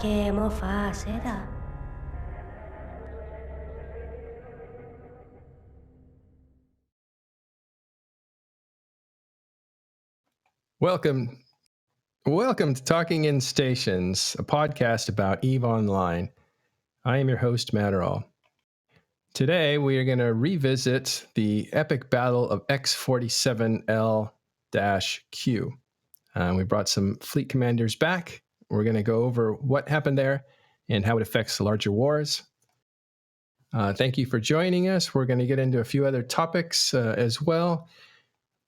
che mo fa sera. Welcome to Talking in Stations, a podcast about EVE Online. I am your host, Matterall. Today, we are going to revisit the epic battle of X-47L-Q. We brought some fleet commanders back. We're going to go over what happened there and how it affects the larger wars. Thank you for joining us. We're going to get into a few other topics as well,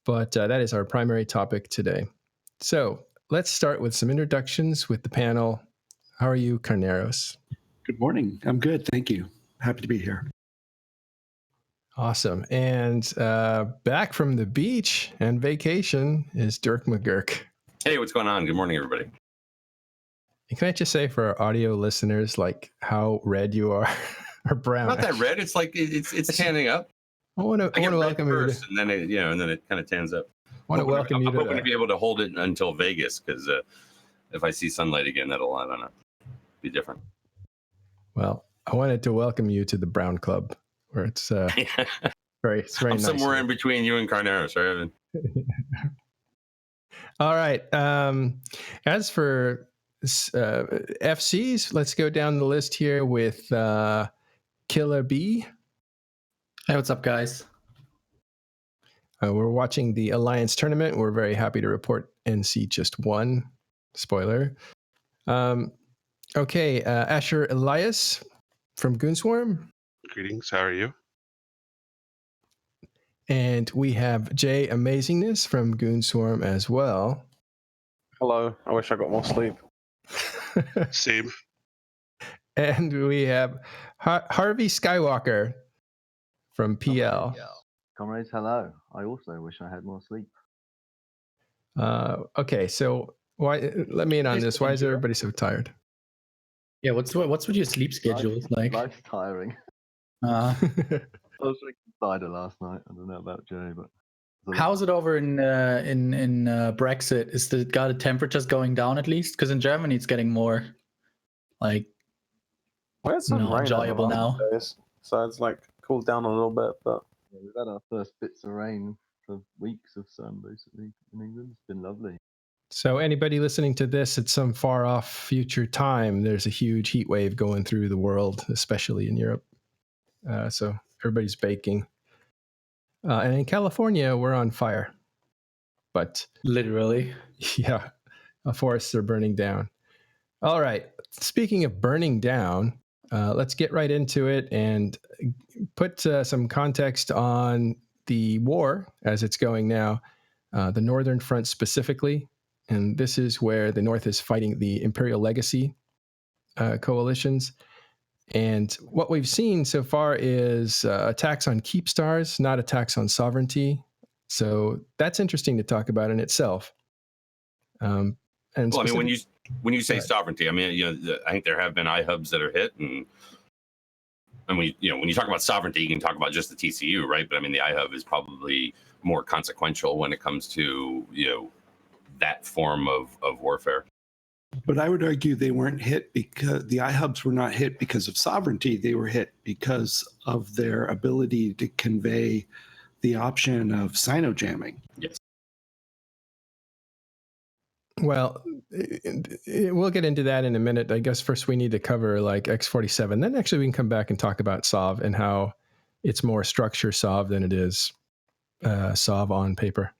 but that is our primary topic today. So let's start with some introductions with the panel. How are you, Carneros? Good morning. I'm good. Thank you. Happy to be here. Awesome. And back from the beach and vacation is Dirk McGurk. Hey, what's going on? Good morning, everybody. And can I just say for our audio listeners, like how red you are or brown? Not that red. It's like it's tanning up. I want to welcome you first, and then it kind of tans up. I'm hoping to be able to hold it until Vegas, because if I see sunlight again, that'll, I don't know, be different. Well, I wanted to welcome you to the Brown Club, where it's very I'm nice. somewhere in between you and Carneros, right? All right. As for FCs, let's go down the list here with Killer B. Hey, what's up, guys? We're watching the Alliance tournament. We're very happy to report NC just won. Spoiler. Okay, Asher Elias from Goonswarm. Greetings, how are you? And we have Jay Amazingness from Goonswarm as well. Hello, I wish I got more sleep. Same. And we have Harvey Skywalker from PL. Comrades, hello. I also wish I had more sleep. Okay, so let me in on this. Why is everybody so tired? Yeah, what's with your sleep schedule like? Life's tiring. Uh, I was drinking cider last night. I don't know about Jay, but how's it over in Brexit? Is the temperatures going down at least? Because in Germany it's getting more like enjoyable now. Days, so it's like cooled down a little bit, but we've had our first bits of rain for weeks of sun basically in England. It's been lovely. So anybody listening to this at some far off future time, there's a huge heat wave going through the world, especially in Europe. So everybody's baking. And in California, we're on fire. But literally, yeah, forests are burning down. All right. Speaking of burning down, let's get right into it and put some context on the war as it's going now, the Northern Front specifically. And this is where the North is fighting the Imperial Legacy coalitions. And what we've seen so far is attacks on keep stars, not attacks on sovereignty. So that's interesting to talk about in itself. And well, I mean, when you say sovereignty, I mean, I think there have been iHubs that are hit, and when you talk about sovereignty, you can talk about just the TCU, right? But I mean, the iHub is probably more consequential when it comes to that form of warfare. But I would argue they weren't hit because the iHubs were not hit because of sovereignty. They were hit because of their ability to convey the option of sino-jamming. Yes. Well, we'll get into that in a minute. I guess first we need to cover like X-47. Then actually we can come back and talk about SOV and how it's more structure SOV than it is SOV on paper.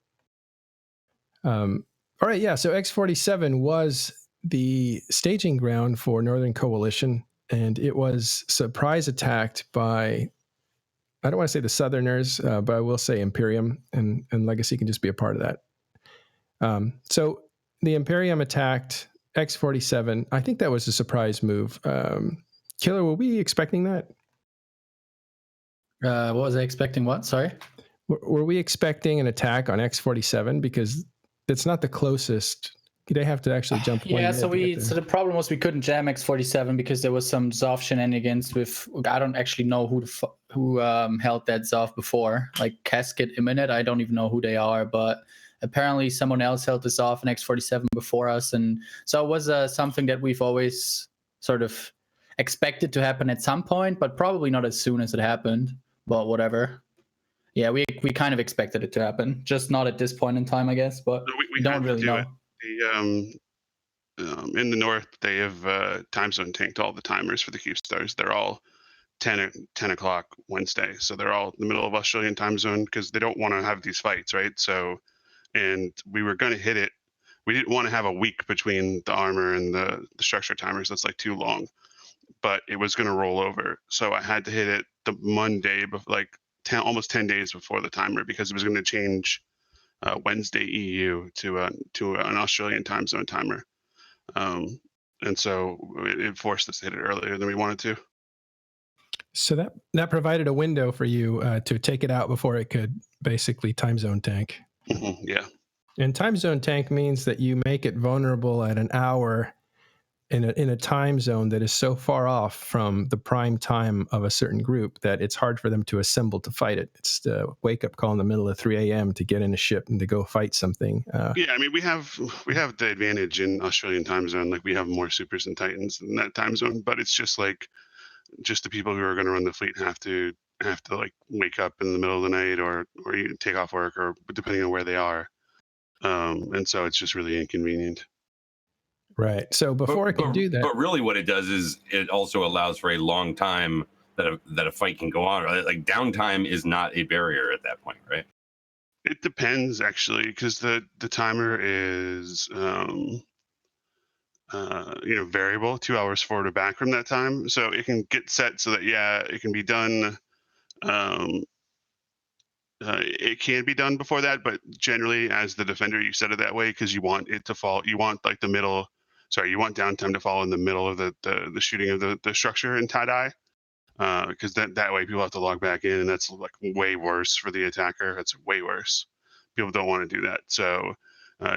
All right, yeah. So X-47 was the staging ground for Northern Coalition, and it was surprise attacked by, I don't want to say the Southerners, but I will say Imperium, and Legacy can just be a part of that. So the Imperium attacked X-47. I think that was a surprise move. Killer, were we expecting that? What was I expecting? What? Sorry? Were we expecting an attack on X-47? Because it's not the closest. They have to actually jump. Yeah, so the problem was we couldn't jam X-47 because there was some ZOF shenanigans with, I don't actually know who held that ZOF before, like Casket Imminent. I don't even know who they are, but apparently someone else held this off in X-47 before us, and so it was something that we've always sort of expected to happen at some point, but probably not as soon as it happened. But whatever. Yeah, we kind of expected it to happen, just not at this point in time, I guess. But we don't really know. In the north, they have time zone tanked all the timers for the CubeStars. They're all 10 o'clock Wednesday, so they're all in the middle of Australian time zone because they don't want to have these fights, right? So, and we were going to hit it. We didn't want to have a week between the armor and the structure timers. That's like too long. But it was going to roll over, so I had to hit it the Monday, like almost 10 days before the timer, because it was going to change Wednesday EU to an Australian time zone timer, and so it forced us to hit it earlier than we wanted to. So that provided a window for you to take it out before it could basically time zone tank. Mm-hmm, yeah. And time zone tank means that you make it vulnerable at an hour in a time zone that is so far off from the prime time of a certain group that it's hard for them to assemble to fight it. It's the wake-up call in the middle of 3 a.m. to get in a ship and to go fight something. Yeah, I mean, we have the advantage in Australian time zone. Like, we have more supers and titans in that time zone, but it's just like, just the people who are going to run the fleet have to like wake up in the middle of the night or you take off work, or depending on where they are. And so it's just really inconvenient. Right. So before it can do that, but really, what it does is it also allows for a long time that a fight can go on. Like, downtime is not a barrier at that point, right? It depends, actually, because the timer is variable, 2 hours forward or back from that time, so it can get set so that it can be done. It can be done before that, but generally, as the defender, you set it that way because you want it to fall. You want like you want downtime to fall in the middle of the shooting of the structure in tie-dye, because that way people have to log back in, and that's like way worse for the attacker. That's way worse. People don't want to do that, so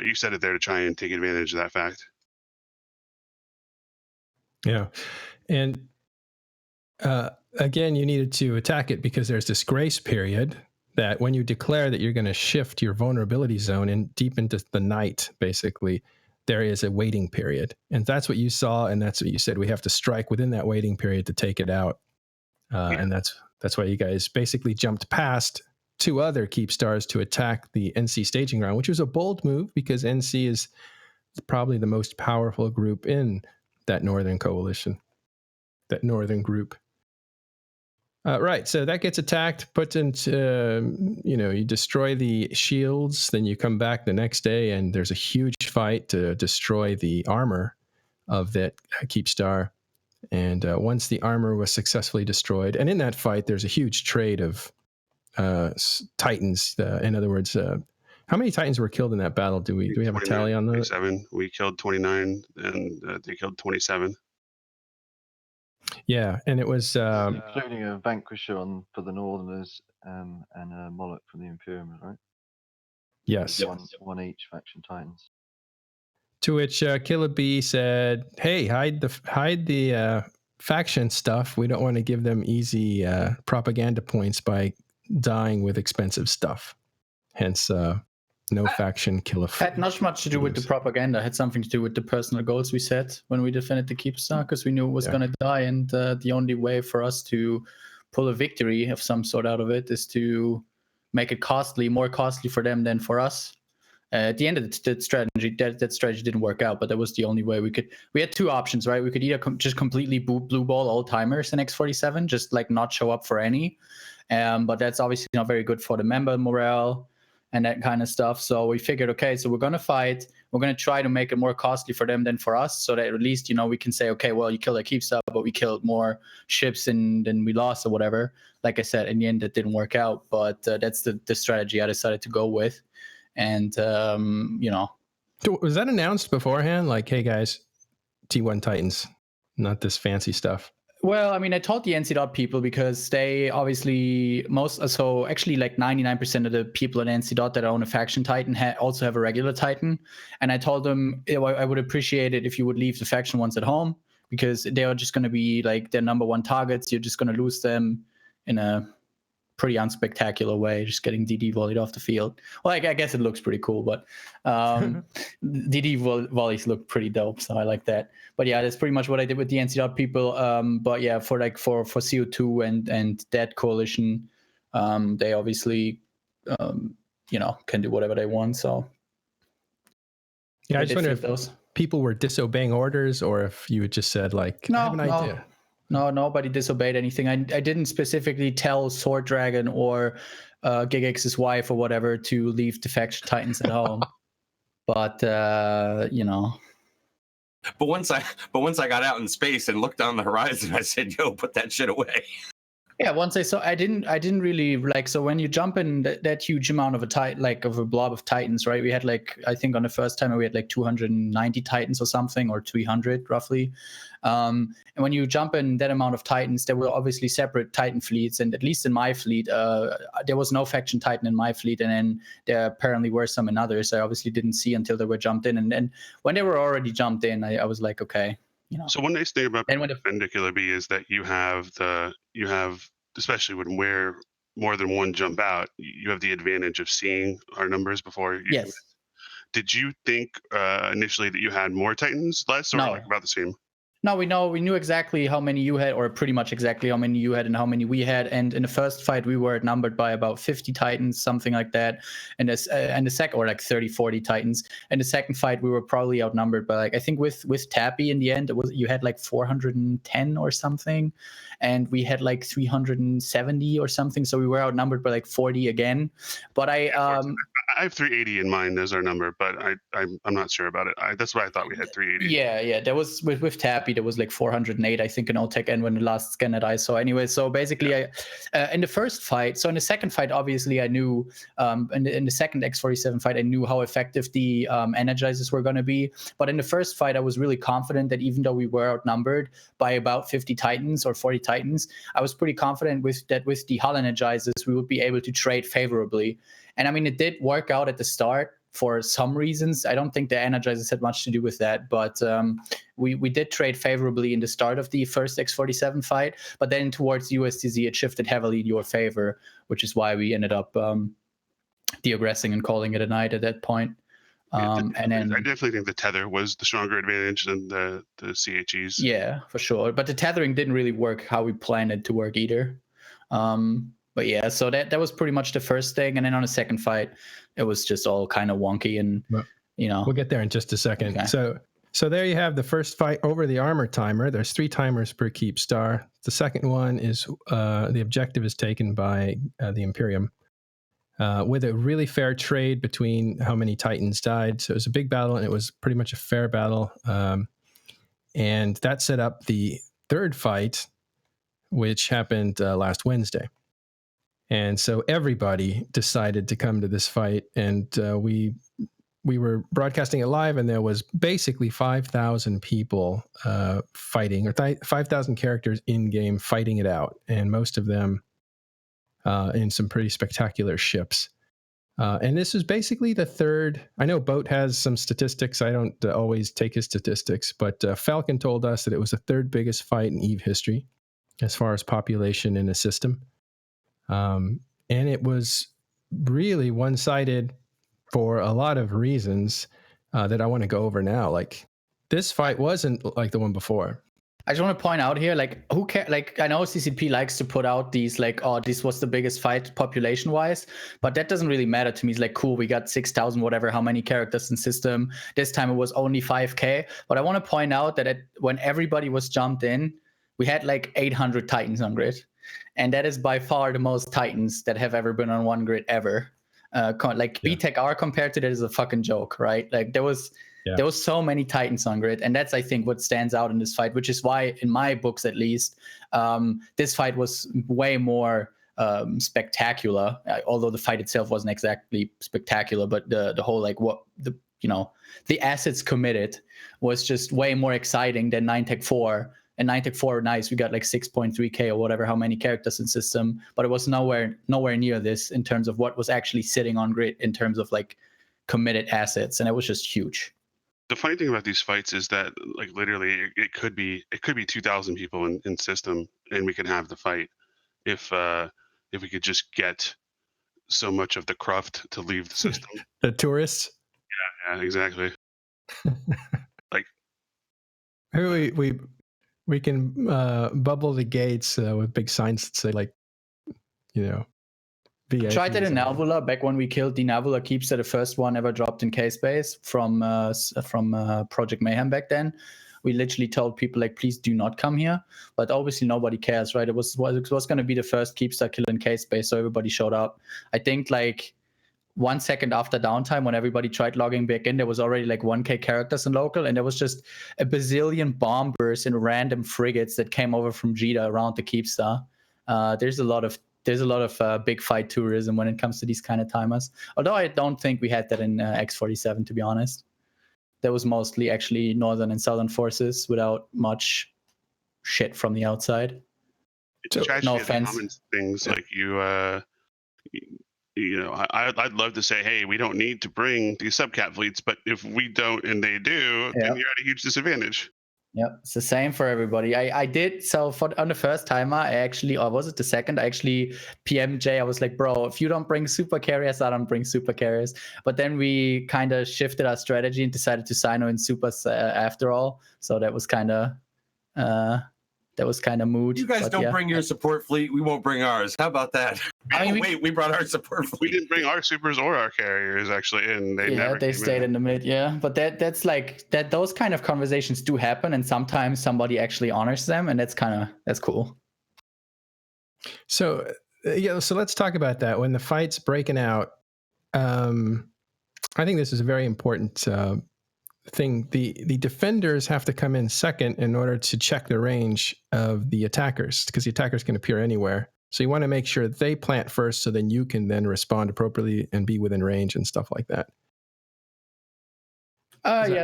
you set it there to try and take advantage of that fact. Yeah. And again, you needed to attack it because there's this grace period that when you declare that you're going to shift your vulnerability zone in deep into the night, basically, there is a waiting period. And that's what you saw, and that's what you said. We have to strike within that waiting period to take it out. And that's why you guys basically jumped past 2 other CubeStars to attack the NC staging ground, which was a bold move because NC is probably the most powerful group in that northern coalition, that northern group. Right, so that gets attacked, put into, you destroy the shields, then you come back the next day and there's a huge fight to destroy the armor of that CubeStar. And once the armor was successfully destroyed, and in that fight, there's a huge trade of Titans. In other words, how many Titans were killed in that battle? Do we have a tally on those? 27. We killed 29, and they killed 27. Yeah, and it was including a Vanquisher for the Northerners and a Moloch for the Imperium, right? Yes. One each faction Titans. To which Killer B said, "Hey, hide the faction stuff. We don't want to give them easy propaganda points by dying with expensive stuff. Hence, no faction kill a had not much to do with the propaganda. It had something to do with the personal goals we set when we defended the CubeStar, because we knew it was going to die, and the only way for us to pull a victory of some sort out of it is to make it more costly for them than for us. At the end of that strategy didn't work out, but that was the only way we could. We had 2 options, right? We could either just completely blue ball all timers in X47, just like not show up for any, but that's obviously not very good for the member morale and that kind of stuff. So we figured, okay, so we're going to fight. We're going to try to make it more costly for them than for us, so that at least, we can say, okay, well, you killed a CubeStar, but we killed more ships than we lost or whatever. Like I said, in the end, that didn't work out, but that's the strategy I decided to go with. And, Was that announced beforehand? Like, hey, guys, T1 Titans, not this fancy stuff. Well, I mean, I told the NC people because they obviously actually like 99% of the people at NC that own a faction Titan also have a regular Titan. And I told them I would appreciate it if you would leave the faction ones at home, because they are just going to be like their number 1 targets. You're just going to lose them in a pretty unspectacular way, just getting DD volleyed off the field. Well, I guess it looks pretty cool, but DD volleys look pretty dope, so I like that. But yeah, that's pretty much what I did with the NC people. But yeah, for CO2 and Dead Coalition, they obviously can do whatever they want. So yeah, I just wonder if those people were disobeying orders, or if you had just said like, I have an idea. No, nobody disobeyed anything. I didn't specifically tell Sword Dragon or Gigix's wife or whatever to leave the Faction Titans at home. But But once I got out in space and looked on the horizon, I said, "Yo, put that shit away." Yeah, once I saw, I didn't really like. So when you jump in that huge amount of of a blob of Titans, right? We had like, I think on the first time we had like 290 Titans or something, or 300 roughly. And when you jump in that amount of Titans, there were obviously separate Titan fleets, and at least in my fleet, there was no Faction Titan in my fleet, and then there apparently were some in others. I obviously didn't see until they were jumped in, and then when they were already jumped in, I was like, okay. So one nice thing about Perpendicular B is that you have especially when we're more than one jump out, you have the advantage of seeing our numbers before. Yes. Did you think initially that you had more Titans, less, or like about the same? No, we knew exactly how many you had, or pretty much exactly how many you had and how many we had. And in the first fight, we were outnumbered by about 50 Titans, something like that. And the second, or like 30, 40 Titans. And the second fight, we were probably outnumbered by like, I think with Tappy in the end, you had like 410 or something, and we had like 370 or something. So we were outnumbered by like 40 again. But I have 380 in mind as our number, but I'm not sure about it. That's why I thought we had 380. Yeah. There was with Tappy, there was like 408, I think, in OTech N when the last scan that I saw. Anyway, so basically, in the first fight, so in the second fight, obviously, I knew, in the second X47 fight, I knew how effective the Energizers were going to be. But in the first fight, I was really confident that even though we were outnumbered by about 50 Titans or 40 Titans, I was pretty confident with the Hull Energizers, we would be able to trade favorably. And I mean, it did work out at the start for some reasons. I don't think the Energizers had much to do with that, but we did trade favorably in the start of the first X47 fight. But then towards USTZ, it shifted heavily in your favor, which is why we ended up de-aggressing and calling it a night at that point. And then I definitely think the tether was the stronger advantage than the CHEs. Yeah, for sure. But the tethering didn't really work how we planned it to work either. But yeah, so that was pretty much the first thing. And then on the second fight, it was just all kind of wonky and, We'll get there in just a second. Okay. So there you have the first fight over the armor timer. There's 3 timers per keep star. The second one is the objective is taken by the Imperium with a really fair trade between how many Titans died. So it was a big battle, and it was pretty much a fair battle. And that set up the third fight, which happened last Wednesday. And so everybody decided to come to this fight, and we were broadcasting it live, and there was basically 5,000 people fighting, or 5,000 characters in game fighting it out, and most of them in some pretty spectacular ships. And this is basically the third. I know Boat has some statistics. I don't always take his statistics, but Falcon told us that it was the third biggest fight in EVE history as far as population in a system. And it was really one-sided for a lot of reasons that I want to go over now. Like, this fight wasn't like the one before. I just want to point out here, like, who cares? Like, I know CCP likes to put out these, like, oh, this was the biggest fight population-wise, but that doesn't really matter to me. It's like, cool, we got 6,000, whatever, how many characters in system. This time it was only 5K. But I want to point out that when everybody was jumped in, we had like 800 Titans on grid. And that is by far the most Titans that have ever been on one grid ever. BTEC R compared to that is a fucking joke, right? Like, there was so many Titans on grid, and that's, I think, what stands out in this fight, which is why, in my books at least, this fight was way more spectacular. Although the fight itself wasn't exactly spectacular, but the whole, like, the assets committed was just way more exciting than 9Tech 4. And 9Tech 4, nice, we got like 6.3K or whatever, how many characters in system, but it was nowhere near this in terms of what was actually sitting on grid in terms of like committed assets, and it was just huge. The funny thing about these fights is that, like, literally it could be 2,000 people in system, and we can have the fight if if we could just get so much of the cruft to leave the system. The tourists. Yeah, exactly. Like we can bubble the gates with big signs that say like, VIPs. Tried that in Navula back when we killed the Navula Keepster, the first one ever dropped in K-Space from Project Mayhem back then. We literally told people like, please do not come here, but obviously nobody cares, right? It was going to be the first Keepster kill in K-Space, so everybody showed up. I think like 1 second after downtime, when everybody tried logging back in, there was already like 1K characters in local, and there was just a bazillion bombers and random frigates that came over from Jita around the Keepstar. There's a lot of big fight tourism when it comes to these kind of timers. Although I don't think we had that in X47, to be honest. That was mostly actually northern and southern forces without much shit from the outside. It's no offense. Common things like I'd love to say, hey, we don't need to bring these subcat fleets, but if we don't and they do, then you're at a huge disadvantage. Yep, it's the same for everybody. I did, so on the first timer, or was it the second? I actually PM'd Jay. I was like, bro, if you don't bring super carriers, I don't bring super carriers. But then we kind of shifted our strategy and decided to Sino in supers after all. So that was kind of mood. You guys don't bring your support fleet, we won't bring ours. How about that? I mean, we brought our support fleet. We didn't bring our supers or our carriers actually in. They stayed in the mid. Yeah, but that's like that. Those kind of conversations do happen, and sometimes somebody actually honors them, and that's cool. So so let's talk about that. When the fight's breaking out, I think this is a very important thing. The defenders have to come in second in order to check the range of the attackers, because the attackers can appear anywhere. So you want to make sure that they plant first, so then you can then respond appropriately and be within range and stuff like that.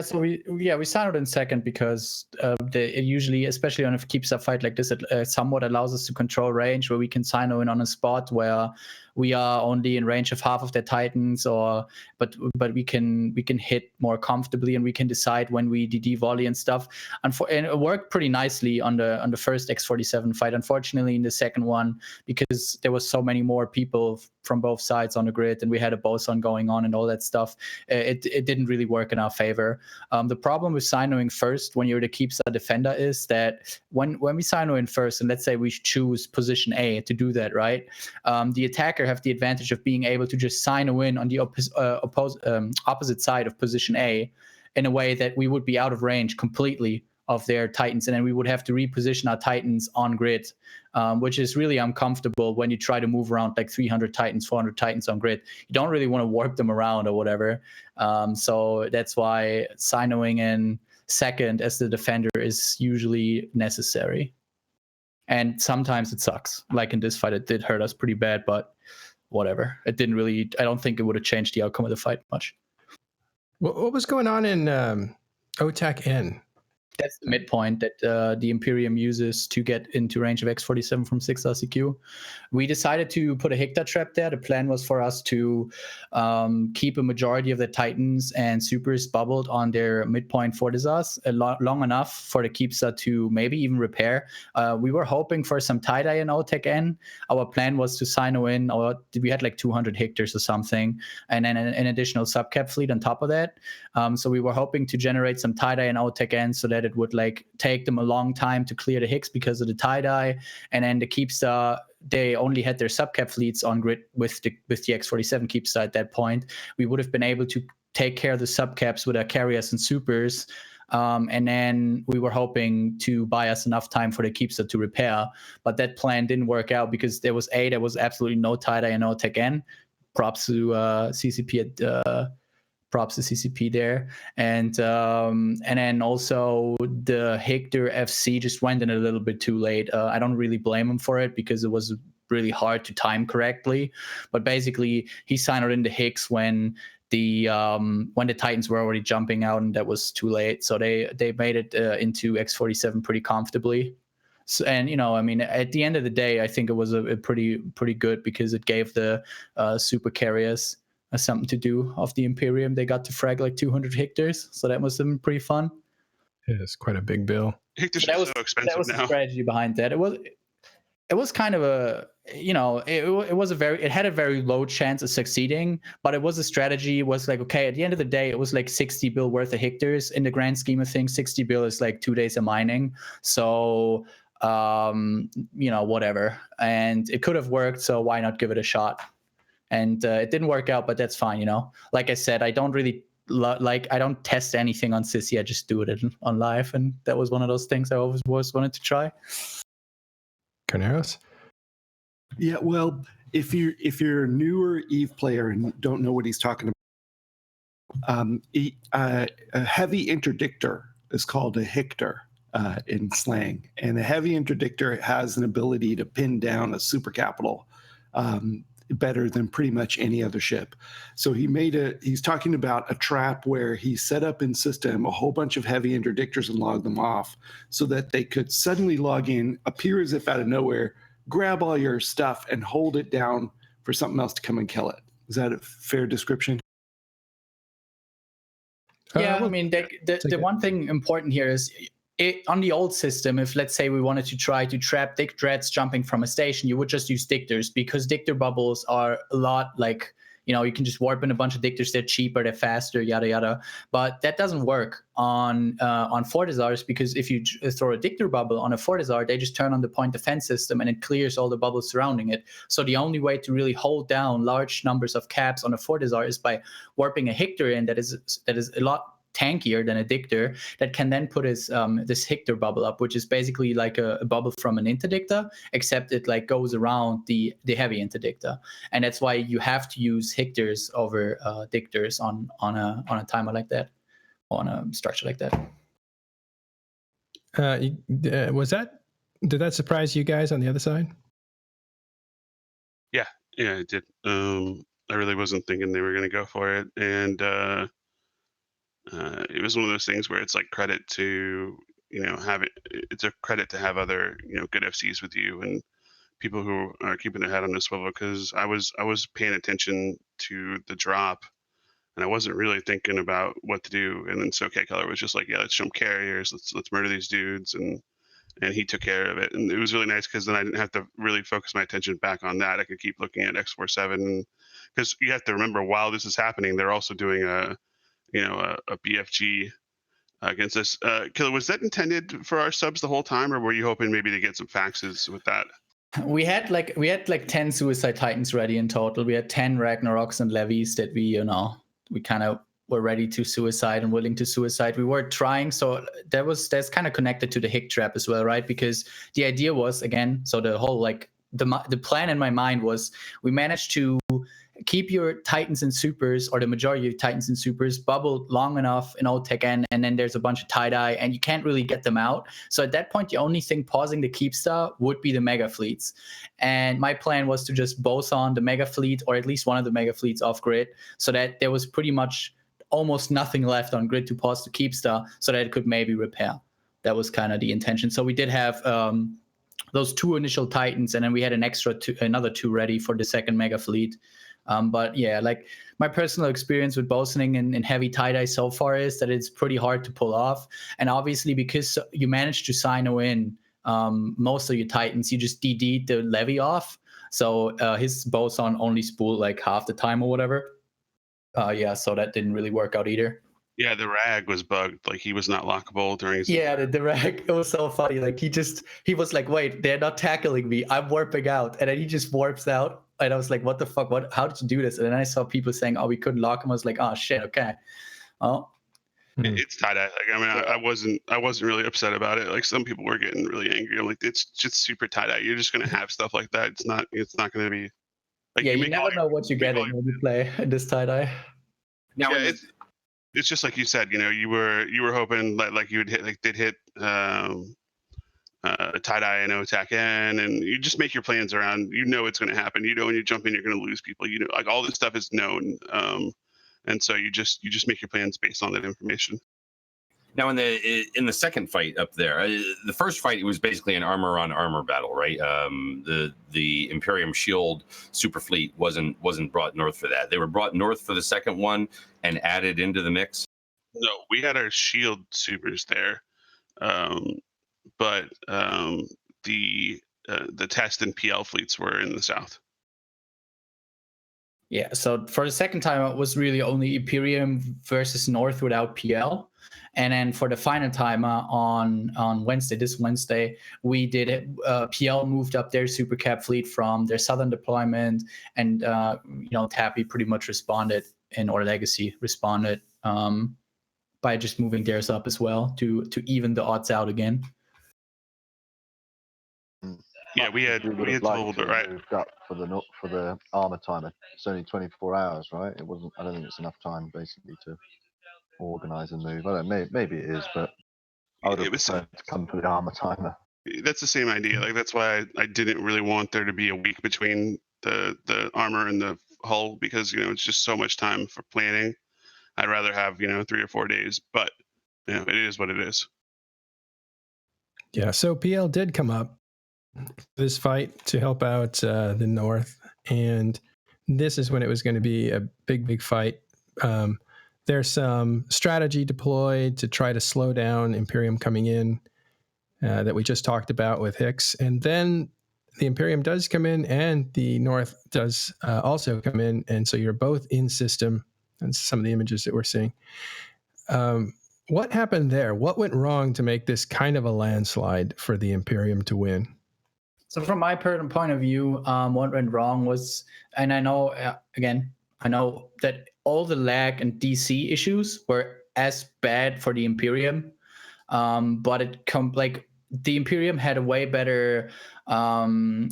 So we signed in second because it usually, especially on a Keepstar fight like this, it somewhat allows us to control range, where we can sign in on a spot where we are only in range of half of their Titans, but we can hit more comfortably, and we can decide when we DD volley and stuff. And it worked pretty nicely on the first X47 fight. Unfortunately, in the second one, because there was so many more people from both sides on the grid, and we had a boson going on and all that stuff, it didn't really work in our favor. The problem with Sinoing first when you're the Keepstar defender is that when we Sino in first, and let's say we choose position A to do that, right? The attacker have the advantage of being able to just Sino in on the opposite side of position A in a way that we would be out of range completely of their Titans, and then we would have to reposition our Titans on grid, which is really uncomfortable when you try to move around like 300 Titans, 400 Titans on grid. You don't really want to warp them around or whatever. So that's why Sinoing in second as the defender is usually necessary. And sometimes it sucks. Like in this fight, it did hurt us pretty bad, but whatever. It didn't really, I don't think it would have changed the outcome of the fight much. What was going on in OTAC N? That's the midpoint that the Imperium uses to get into range of X47 from 6 RCQ. We decided to put a Hicta trap there. The plan was for us to keep a majority of the Titans and Supers bubbled on their midpoint Fortizars long enough for the Keepstar to maybe even repair. We were hoping for some tie-dye in OTAC N. Our plan was to Sino in, or we had like 200 Hictors or something, and then an additional subcap fleet on top of that. So we were hoping to generate some tie-dye in OTAC N so that it would like take them a long time to clear the Hicks because of the tie-dye, and then the Keepstar, they only had their subcap fleets on grid with the X47 Keepstar at that point. We would have been able to take care of the subcaps with our carriers and supers, and then we were hoping to buy us enough time for the Keepstar to repair, but that plan didn't work out because there was absolutely no tie-dye and no tech N. Props to CCP there, and then also the Hictor FC just went in a little bit too late. I don't really blame him for it because it was really hard to time correctly, but basically he signed in the Hicks when the Titans were already jumping out, and that was too late. So they made it into X47 pretty comfortably. So, and I mean, at the end of the day, I think it was a pretty good, because it gave the super carriers something to do of the Imperium. They got to frag like 200 Hictors, so that must have been pretty fun. Yeah, it's quite a big bill. Hictors are so expensive now. That was the strategy behind that. It it was kind of a, you know, it had a very low chance of succeeding, but it was a strategy. It was like, okay, at the end of the day, it was like 60 bill worth of hectares in the grand scheme of things. 60 bill is like 2 days of mining. So, you know, whatever. And it could have worked. So why not give it a shot? And it didn't work out, but that's fine. You know, like I said, I don't really I don't test anything on Sissy. I just do it on live. And that was one of those things I always wanted to try. Carneros? Yeah, well, if you're a newer Eve player and don't know what he's talking about, a heavy interdictor is called a Hictor in slang, and a heavy interdictor has an ability to pin down a super capital better than pretty much any other ship. So he's talking about a trap where he set up in system a whole bunch of heavy interdictors and logged them off so that they could suddenly log in, appear as if out of nowhere, grab all your stuff and hold it down for something else to come and kill it. Is that a fair description? Yeah, I mean, the one thing important here is on the old system, if let's say we wanted to try to trap Dick Dreads jumping from a station, you would just use Dictors, because Dictor bubbles are a lot like, you know, you can just warp in a bunch of Dictors. They're cheaper, they're faster, yada yada. But that doesn't work on Fortizars, because if you throw a Dictor bubble on a Fortizar, they just turn on the point defense system and it clears all the bubbles surrounding it. So the only way to really hold down large numbers of caps on a Fortizar is by warping a Hictor in that is a lot tankier than a Dictor, that can then put his this Hictor bubble up, which is basically like a bubble from an interdictor, except it like goes around the heavy interdictor, and that's why you have to use Hictors over Dictors on a timer like that, on a structure like that. Did that surprise you guys on the other side? Yeah, it did. I really wasn't thinking they were going to go for it, and it was one of those things where it's like credit to, you know, it's a credit to have other, you know, good FCs with you and people who are keeping their head on the swivel, because I was paying attention to the drop and I wasn't really thinking about what to do. And then SoCat Color was just like, yeah, let's jump carriers, let's murder these dudes, and he took care of it. And it was really nice because then I didn't have to really focus my attention back on that. I could keep looking at X47, because you have to remember, while this is happening, they're also doing a BFG against us. Killer, was that intended for our subs the whole time, or were you hoping maybe to get some faxes with that? We had like 10 Suicide Titans ready in total. We had 10 Ragnaroks and Levies that we kind of were ready to suicide and willing to suicide. We were trying, so that's kind of connected to the Hick trap as well, right? Because the idea was, again, so the whole like the plan in my mind was, we managed to keep your Titans and Supers, or the majority of Titans and Supers, bubbled long enough in Old Tech N, and then there's a bunch of tie-dye, and you can't really get them out. So at that point, the only thing pausing the Keepstar would be the Mega Fleets. And my plan was to just boson the Mega Fleet, or at least one of the Mega Fleets, off grid, so that there was pretty much almost nothing left on grid to pause the Keepstar, so that it could maybe repair. That was kind of the intention. So we did have those 2 initial Titans, and then we had another 2 ready for the second Mega Fleet. But yeah, like my personal experience with bosoning in heavy tie-dye so far is that it's pretty hard to pull off. And obviously, because you managed to sino in most of your Titans, you just DD'd the Levy off. So his boson only spooled like half the time or whatever. So that didn't really work out either. Yeah, the rag was bugged. Like, he was not lockable during his... Yeah, the rag, it was so funny. Like, he was like, wait, they're not tackling me, I'm warping out. And then he just warps out. And I was like, what the fuck? How did you do this? And then I saw people saying, oh, we couldn't lock him. I was like, oh shit, okay. Oh. It's tie-dye. Like, I mean, I wasn't really upset about it. Like, some people were getting really angry. I'm like, it's just super tie-dye. You're just gonna have stuff like that. It's not gonna be like, yeah, you never know what you're getting when you play in this tie-dye. Now, yeah, it's just like you said, you know, you were hoping that like you would hit, like they'd hit tie-dye and attack N, and you just make your plans around, you know it's going to happen. You know when you jump in, you're going to lose people. You know, like all this stuff is known, and so you just make your plans based on that information. Now, in the second fight up there, the first fight, it was basically an armor on armor battle, right? The Imperium Shield super fleet wasn't brought north for that. They were brought north for the second one and added into the mix. No, we had our Shield supers there, but the the test and PL fleets were in the south. Yeah, so for the second time, it was really only Imperium versus North without PL. And then for the final time on Wednesday, this Wednesday, we did it. PL moved up their Super Cap fleet from their southern deployment, and Tappy pretty much responded, and Order Legacy responded by just moving theirs up as well to even the odds out again. Yeah, we had told right moved up for the armor timer. It's only 24 hours, right? It wasn't. I don't think it's enough time basically to organize a move. I don't know. Maybe it is, but I would have preferred to come for the armor timer. That's the same idea. Like that's why I didn't really want there to be a week between the armor and the hull, because it's just so much time for planning. I'd rather have 3 or 4 days, but it is what it is. Yeah. So PL did come up this fight to help out the North, and this is when it was going to be a big fight. There's some strategy deployed to try to slow down Imperium coming in that we just talked about with Hicks, and then the Imperium does come in and the North does also come in, and so you're both in system. And some of the images that we're seeing. What happened there? What went wrong to make this kind of a landslide for the Imperium to win? So from my point of view, what went wrong was, and I know, I know that all the lag and DC issues were as bad for the Imperium, but the Imperium had a way better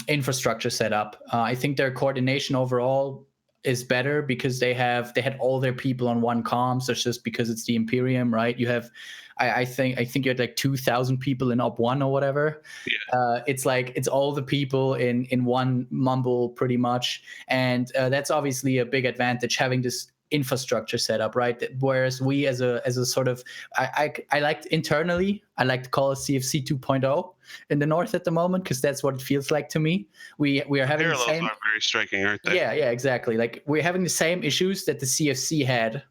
infrastructure set up. I think their coordination overall is better because they had all their people on one comm. So it's just because it's the Imperium, right? You have, I think you had like 2,000 people in Op 1 or whatever. Yeah. It's all the people in one mumble pretty much, and that's obviously a big advantage having this infrastructure set up, right? Whereas we as a sort of I like internally, I like to call it CFC 2.0 in the North at the moment, because that's what it feels like to me. We are having the same, are very striking, aren't they? Yeah, exactly. Like we're having the same issues that the CFC had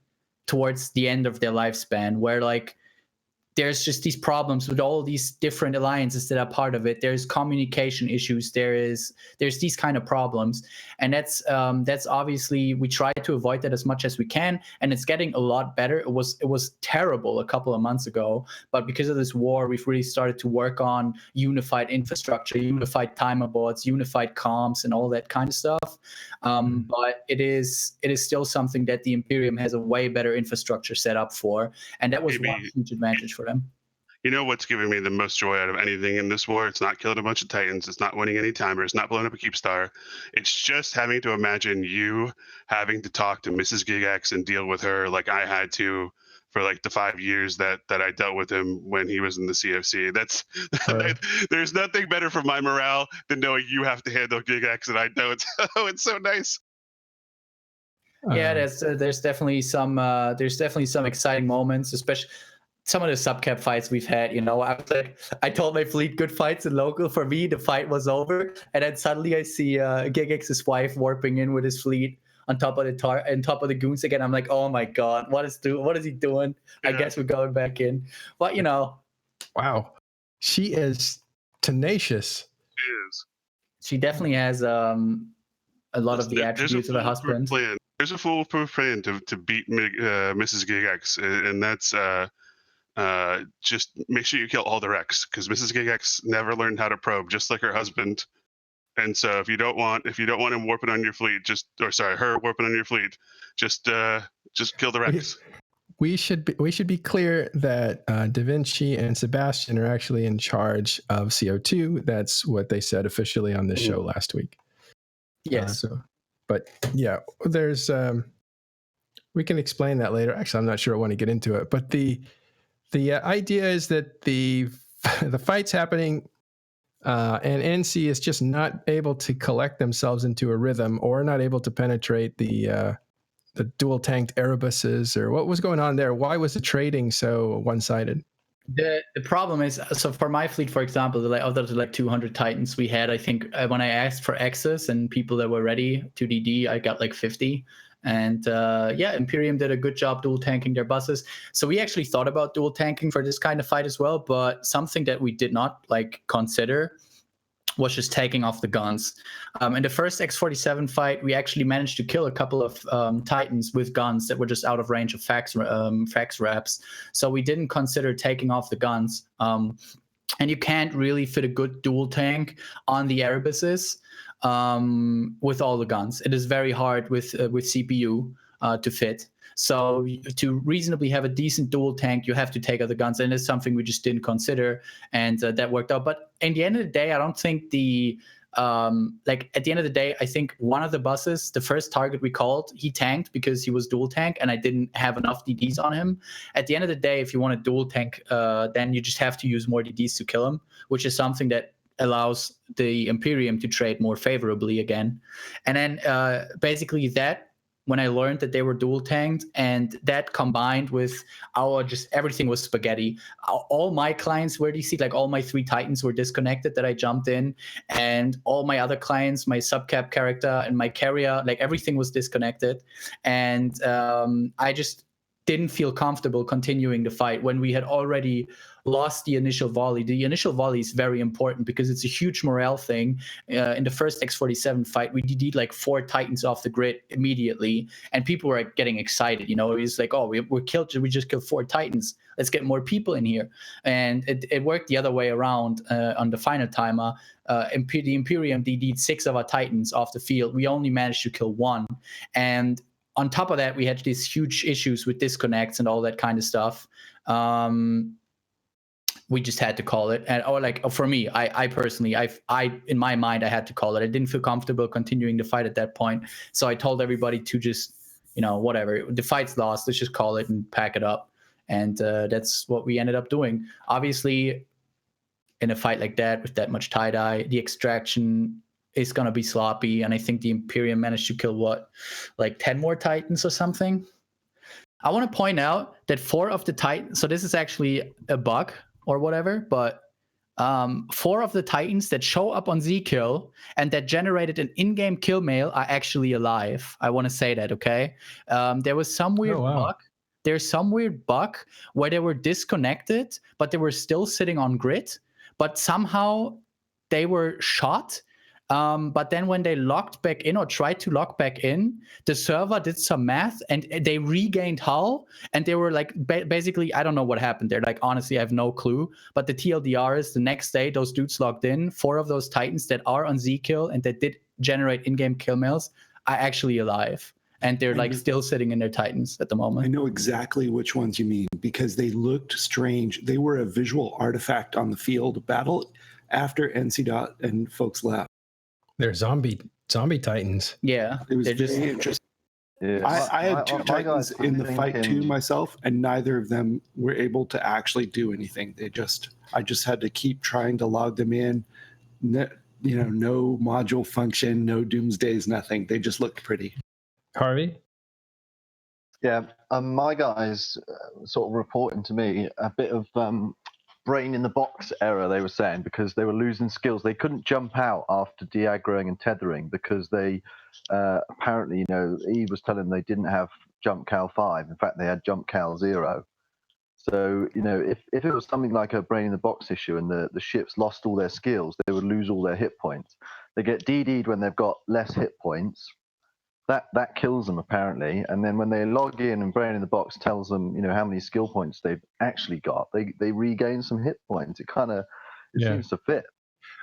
towards the end of their lifespan, where like there's just these problems with all these different alliances that are part of it. There's communication issues. There's these kind of problems, and that's obviously, we try to avoid that as much as we can, and it's getting a lot better. It was terrible a couple of months ago, but because of this war, we've really started to work on unified infrastructure, unified timer boards, unified comms, and all that kind of stuff. But it is still something that the Imperium has a way better infrastructure set up for, and that was one huge advantage for them. You know what's giving me the most joy out of anything in this war? It's not killing a bunch of Titans. It's not winning any timers. Not blowing up a Keep Star. It's just having to imagine you having to talk to Mrs. Gigax and deal with her like I had to for like the 5 years that I dealt with him when he was in the CFC. That's right. There's nothing better for my morale than knowing you have to handle Gigax and I don't. Oh, it's so nice. Yeah, there's definitely some exciting moments, especially some of the subcap fights we've had. I told my fleet good fights in local. For me, the fight was over, and then suddenly I see Gigax's wife warping in with his fleet on top of the goons again. I'm like, oh my god, what is he doing? Yeah. I guess we're going back in. But wow, she is tenacious. She is. She definitely has a lot of the attributes of a husband. There's a foolproof plan to beat Mrs. Gigax, and that's just make sure you kill all the Rex, because Mrs. Gigax never learned how to probe, just like her husband. And so if you don't want him warping on your fleet, her warping on your fleet, just kill the Rex. We should be clear that Da Vinci and Sebastian are actually in charge of CO2. That's what they said officially on this show last week. Yes. But yeah, there's we can explain that later. Actually, I'm not sure I want to get into it, but the idea is that the fight's happening, and NC is just not able to collect themselves into a rhythm, or not able to penetrate the dual tanked Erebuses, or what was going on there? Why was the trading so one-sided? The problem is, so for my fleet, for example, of the 200 Titans we had, I think when I asked for access and people that were ready to DD, I got like 50. And Imperium did a good job dual tanking their buses. So we actually thought about dual tanking for this kind of fight as well, but something that we did not consider was just taking off the guns. In the first X47 fight, we actually managed to kill a couple of Titans with guns that were just out of range of fax reps. So we didn't consider taking off the guns. And you can't really fit a good dual tank on the Erebuses with all the guns. It is very hard with CPU to fit. So to reasonably have a decent dual tank, you have to take out the guns, and it's something we just didn't consider, and that worked out. But in the end of the day, I don't think at the end of the day, I think one of the buses, the first target we called, he tanked because he was dual tank, and I didn't have enough DDs on him. At the end of the day, if you want a dual tank, then you just have to use more DDs to kill him, which is something that allows the Imperium to trade more favorably again. And then basically that, when I learned that they were dual tanked, and that combined with everything was spaghetti. All my clients were DC, like all my 3 Titans were disconnected that I jumped in, and all my other clients, my subcap character and my carrier, like everything was disconnected. And I just didn't feel comfortable continuing the fight when we had already lost the initial volley. The initial volley is very important because it's a huge morale thing. In the first X47 fight, we DD'd like 4 Titans off the grid immediately, and people were getting excited. It was like, oh, we just killed 4 Titans. Let's get more people in here. And it worked the other way around on the final timer. The Imperium DD'd 6 of our Titans off the field. We only managed to kill 1. And on top of that, we had these huge issues with disconnects and all that kind of stuff. We just had to call it. And for me, I personally, in my mind, I had to call it. I didn't feel comfortable continuing the fight at that point. So I told everybody to just, whatever. The fight's lost. Let's just call it and pack it up. And that's what we ended up doing. Obviously, in a fight like that, with that much tie-dye, the extraction is going to be sloppy. And I think the Imperium managed to kill, 10 more Titans or something? I want to point out that 4 of the Titans, so this is actually a bug or whatever, but 4 of the Titans that show up on Zkill and that generated an in-game kill mail are actually alive. I want to say that, okay? There was some weird bug. There's some weird bug where they were disconnected, but they were still sitting on grid, but somehow they were shot. But then when they logged back in or tried to log back in, the server did some math and they regained hull, and they were like, basically, I don't know what happened there. Like, honestly, I have no clue. But the TLDR is the next day, those dudes logged in. 4 of those Titans that are on Zkill and that did generate in-game kill mails are actually alive. And they're still sitting in their Titans at the moment. I know exactly which ones you mean because they looked strange. They were a visual artifact on the field battle after NC and folks left. They're zombie Titans. Yeah, it was very interesting. Yeah. I had 2 Titans in the fight too myself, and neither of them were able to actually do anything. I just had to keep trying to log them in. No module function, no doomsdays, nothing. They just looked pretty. Harvey? Yeah, my guys sort of reporting to me a bit of brain in the box error, they were saying, because they were losing skills. They couldn't jump out after de-aggroing and tethering because they apparently, Eve was telling them they didn't have jump cal 5. In fact, they had jump cal 0. So, if it was something like a brain in the box issue and the ships lost all their skills, they would lose all their hit points. They get DD'd when they've got less hit points. That kills them apparently, and then when they log in and Brain in the Box tells them, how many skill points they've actually got, they regain some hit points. It seems to fit.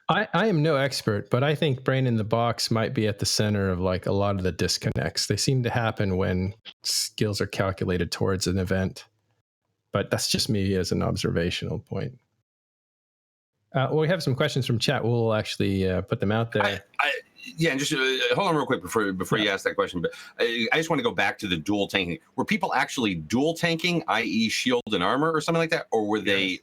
I am no expert, but I think Brain in the Box might be at the center of a lot of the disconnects. They seem to happen when skills are calculated towards an event, but that's just me as an observational point. We have some questions from chat. We'll actually put them out there. Yeah, and just hold on real quick before you ask that question. But I just want to go back to the dual tanking. Were people actually dual tanking, i.e., shield and armor, or something like that, or were they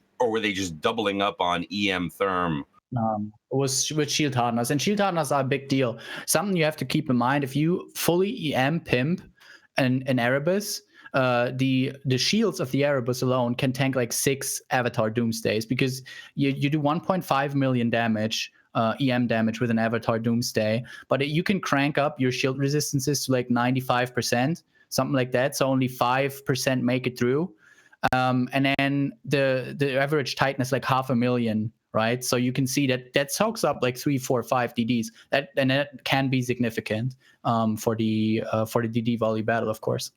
just doubling up on EM therm? It was with shield hardeners, and shield hardeners are a big deal. Something you have to keep in mind: if you fully EM pimp an Erebus, the shields of the Erebus alone can tank 6 Avatar Doomsdays, because you do 1.5 million damage. EM damage with an Avatar Doomsday, but you can crank up your shield resistances to 95%, something like that. So only 5% make it through, and then the average Titan is 500,000 right? So you can see that soaks up like 3, 4, 5 DDs. That can be significant for the DD volley battle, of course.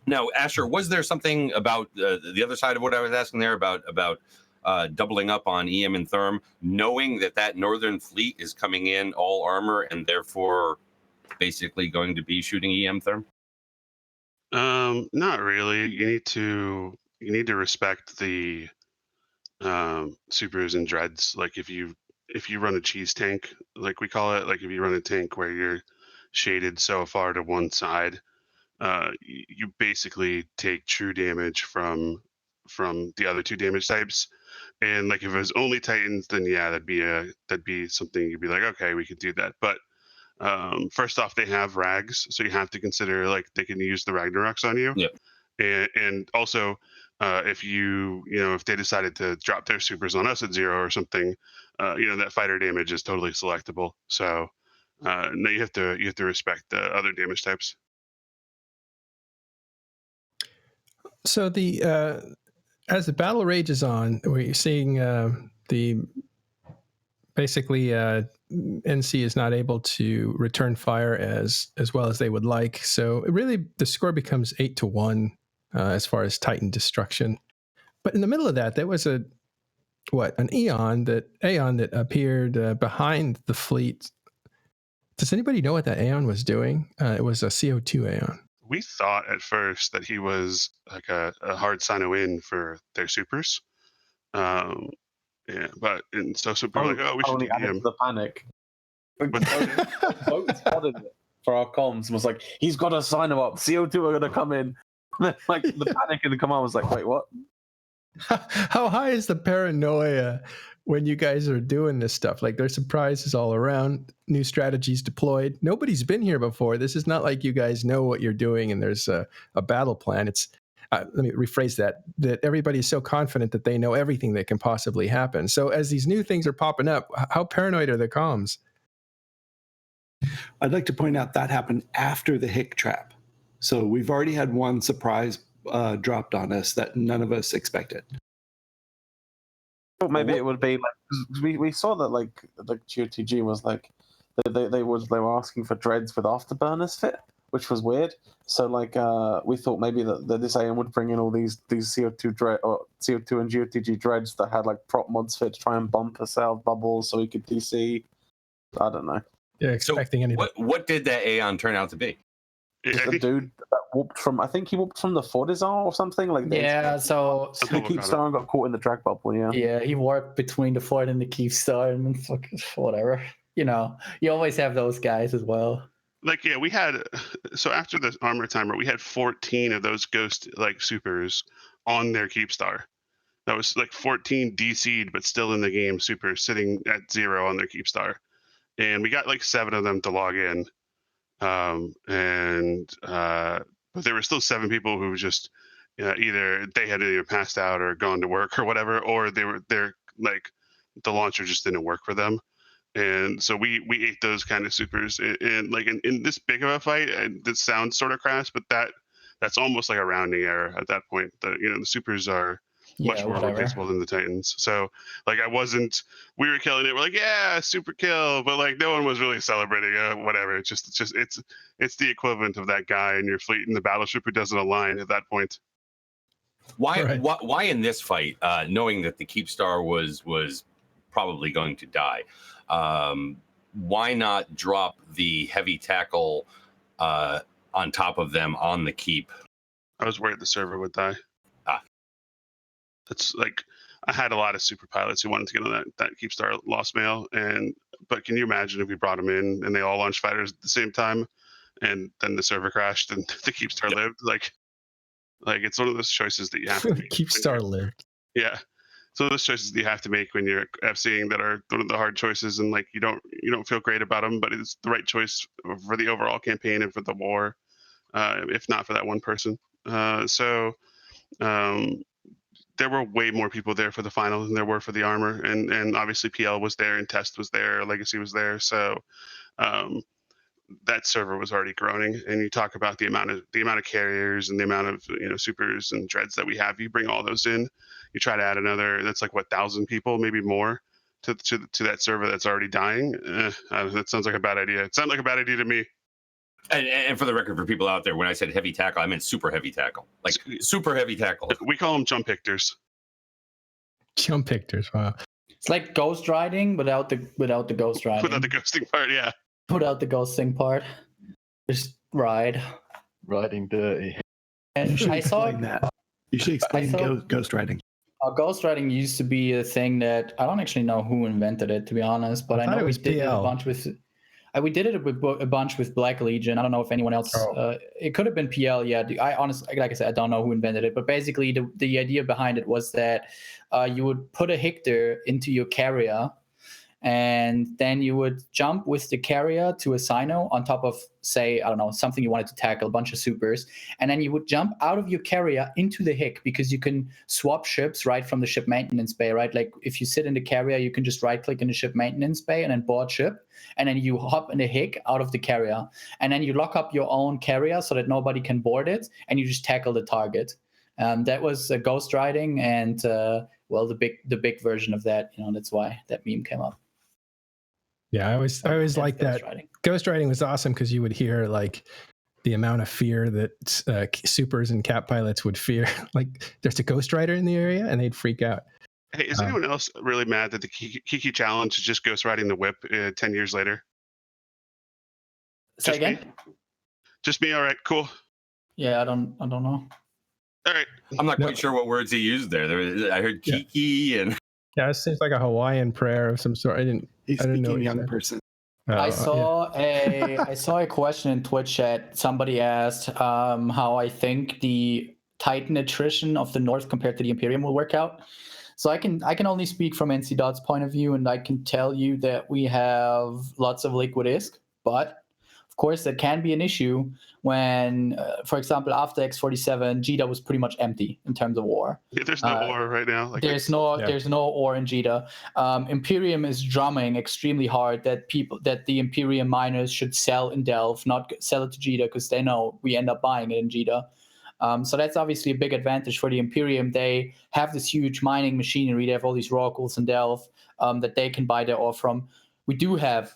Now, Asher, was there something about the other side of what I was asking there about doubling up on EM and Therm, knowing that Northern fleet is coming in all armor and therefore basically going to be shooting EM Therm? Not really. You need to respect the supers and dreads. Like if you run a cheese tank, like we call it, like if you run a tank where you're shaded so far to one side, you basically take true damage from the other two damage types. And like if it was only Titans, then yeah, that'd be something you'd be like, okay, we could do that. But first off, they have rags, so you have to consider like they can use the Ragnaroks on you. Yep. And also, if they decided to drop their supers on us at 0 or something, that fighter damage is totally selectable. So no, you have to respect the other damage types. So as the battle rages on, we're seeing the basically NC is not able to return fire as well as they would like. So really, the score becomes 8-1 as far as Titan destruction. But in the middle of that, there was an Aeon that appeared behind the fleet. Does anybody know what that Aeon was doing? It was a CO2 Aeon. We thought at first that he was like a hard Sino-in for their supers. Yeah, but and so people were like, oh, we should only added him. to the panic. But Vote spotted it for our comms and was like, he's got a Sino up. CO2 are going to come in. Like the panic in the command was like, wait, what? How high is the paranoia when you guys are doing this stuff? Like there's surprises all around, new strategies deployed. Nobody's been here before. This is not like you guys know what you're doing and there's a battle plan. It's let me rephrase that everybody is so confident that they know everything that can possibly happen. So as these new things are popping up, how paranoid are the comms? I'd like to point out that happened after the Hick trap. So we've already had one surprise dropped on us that none of us expected. Well, maybe it would be like we saw that like GOTG was like they were asking for dreads with afterburners fit, which was weird. So like we thought maybe that this AM would bring in all these CO2 CO2 and GOTG dreads that had like prop mods fit to try and bump us out bubbles so we could DC. I don't know. Yeah, expecting anything. What did that Aeon turn out to be? The dude that whooped from, I think he whooped from the Fortizar or something like this. Yeah, so the Keepstar and got caught in the drag bubble. Yeah, he warped between the Fort and the Keepstar and whatever. You always have those guys as well. Like, yeah, we had, so after the armor timer, we had 14 of those ghost like supers on their Keepstar. That was like 14 DC'd but still in the game supers sitting at 0 on their Keepstar, and we got like 7 of them to log in. But there were still 7 people who just either they had either passed out or gone to work or whatever, or they're like the launcher just didn't work for them, and so we ate those kind of supers, and like in this big of a fight, and this sounds sort of crass, but that's almost like a rounding error at that point. The supers are much more replaceable than the Titans. So like we were killing it. We're like, yeah, super kill, but like no one was really celebrating whatever. It's the equivalent of that guy in your fleet in the battleship who doesn't align at that point. Why in this fight, knowing that the Keepstar was probably going to die, why not drop the heavy tackle on top of them on the keep? I was worried the server would die. That's like, I had a lot of super pilots who wanted to get on that Keepstar Lost Mail, but can you imagine if we brought them in and they all launched fighters at the same time, and then the server crashed and the Keepstar lived? Like it's one of those choices that you have to make. Keepstar lived. Yeah, it's one of those choices that you have to make when you're FCing that are one of the hard choices, and like you don't feel great about them, but it's the right choice for the overall campaign and for the war, if not for that one person. There were way more people there for the final than there were for the armor, and obviously PL was there and Test was there, Legacy was there. So that server was already groaning. And you talk about the amount of carriers and the amount of supers and dreads that we have. You bring all those in, you try to add another. That's like 1,000 people, maybe more, to that server that's already dying. That sounds like a bad idea. It sounds like a bad idea to me. And for the record, for people out there, when I said heavy tackle, I meant super heavy tackle, like super heavy tackle. We call them jump hictors. Jump hictors, wow. It's like ghost riding without the ghost riding. Without the ghosting part, yeah. Without the ghosting part. Just ride. Riding dirty. And I saw Explain that. You should explain ghost riding. Ghost riding used to be a thing that I don't actually know who invented it, to be honest, but I know we did it a bunch with. We did it with a bunch with Black Legion. I don't know if anyone else. It could have been PL. Yeah, I honestly, like I said, I don't know who invented it. But basically, the idea behind it was that you would put a Hictor into your carrier, and then you would jump with the carrier to a Cyno on top of, say, I don't know, something you wanted to tackle, a bunch of supers, and then you would jump out of your carrier into the Hick, because you can swap ships right from the ship maintenance bay, right? Like if you sit in the carrier, you can just right click in the ship maintenance bay and then board ship, and then you hop in the Hick out of the carrier, and then you lock up your own carrier so that nobody can board it, and you just tackle the target. That was ghost riding, and well, the big version of that. That's why that meme came up. Yeah, I always like that. Ghost riding was awesome because you would hear like the amount of fear that supers and cap pilots would fear. Like there's a ghost rider in the area, and they'd freak out. Hey, is anyone else really mad that the Kiki Challenge is just ghost riding the whip 10 years later? Say again? Just me. All right, cool. Yeah, I don't know. All right. I'm not quite sure what words he used there. I heard Kiki and. Yeah, it seems like a Hawaiian prayer of some sort. He's speaking young person. I saw a question in Twitch chat. Somebody asked how I think the Titan attrition of the North compared to the Imperium will work out. So I can only speak from NC.'s point of view, and I can tell you that we have lots of liquid ISK, but of course that can be an issue when, for example, after X47, JITA was pretty much empty in terms of ore. Yeah, there's no ore right now. There's no ore in JITA. Imperium is drumming extremely hard that the Imperium miners should sell in Delve, not sell it to JITA, because they know we end up buying it in JITA. So that's obviously a big advantage for the Imperium. They have this huge mining machinery. They have all these oracles in Delve that they can buy their ore from. We do have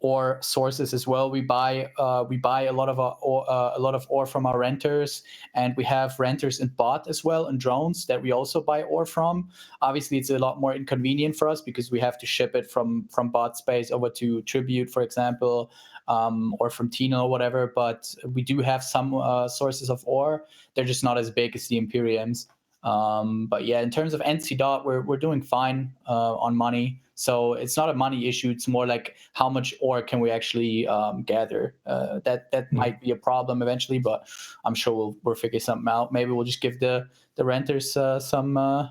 ore sources as well. We buy a lot of ore from our renters, and we have renters in bot as well, and drones that we also buy ore from. Obviously, it's a lot more inconvenient for us because we have to ship it from bot space over to Tribute, for example, or from Tino or whatever. But we do have some sources of ore. They're just not as big as the Imperiums. But yeah, in terms of NC. We're doing fine on money. So it's not a money issue. It's more like how much ore can we actually gather. That might be a problem eventually, but I'm sure we'll figure something out. Maybe we'll just give the renters some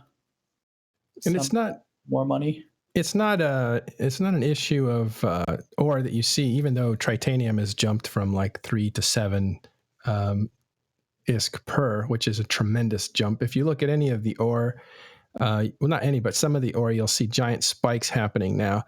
it's not more money. It's not an issue of ore that you see, even though Tritanium has jumped from like 3 to 7 ISK per, which is a tremendous jump. If you look at any of the ore, well, not any, but some of the ore, you'll see giant spikes happening now.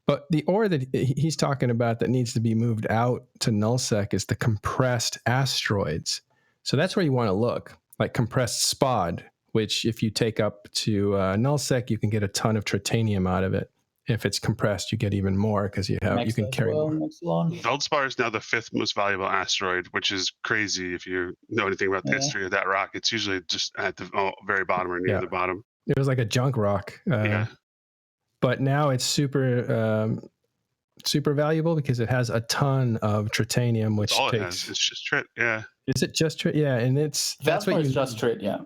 But the ore that he's talking about that needs to be moved out to nullsec is the compressed asteroids. So that's where you want to look, like compressed spod, which if you take up to nullsec, you can get a ton of tritanium out of it. If it's compressed, you get even more because you can carry more. Veldspar is now the 5th most valuable asteroid, which is crazy if you know anything about the history of that rock. It's usually just at the very bottom or near the bottom. It was like a junk rock. But now it's super valuable because it has a ton of tritanium, which it's just trit, yeah. Is it just trit? Yeah, and that's what you just trit, yeah.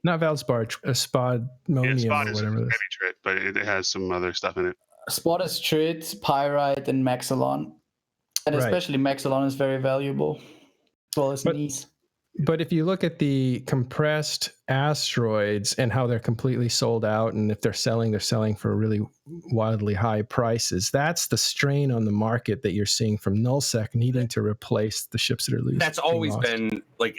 Not Veldspar, spodmonium or whatever. Heavy trit, but it has some other stuff in it. Spod is trit, pyrite, and Maxilon, and especially Maxilon is very valuable, as well as Nice. But if you look at the compressed asteroids and how they're completely sold out, and if they're selling for really wildly high prices, that's the strain on the market that you're seeing from nullsec needing to replace the ships that are losing. That's always been like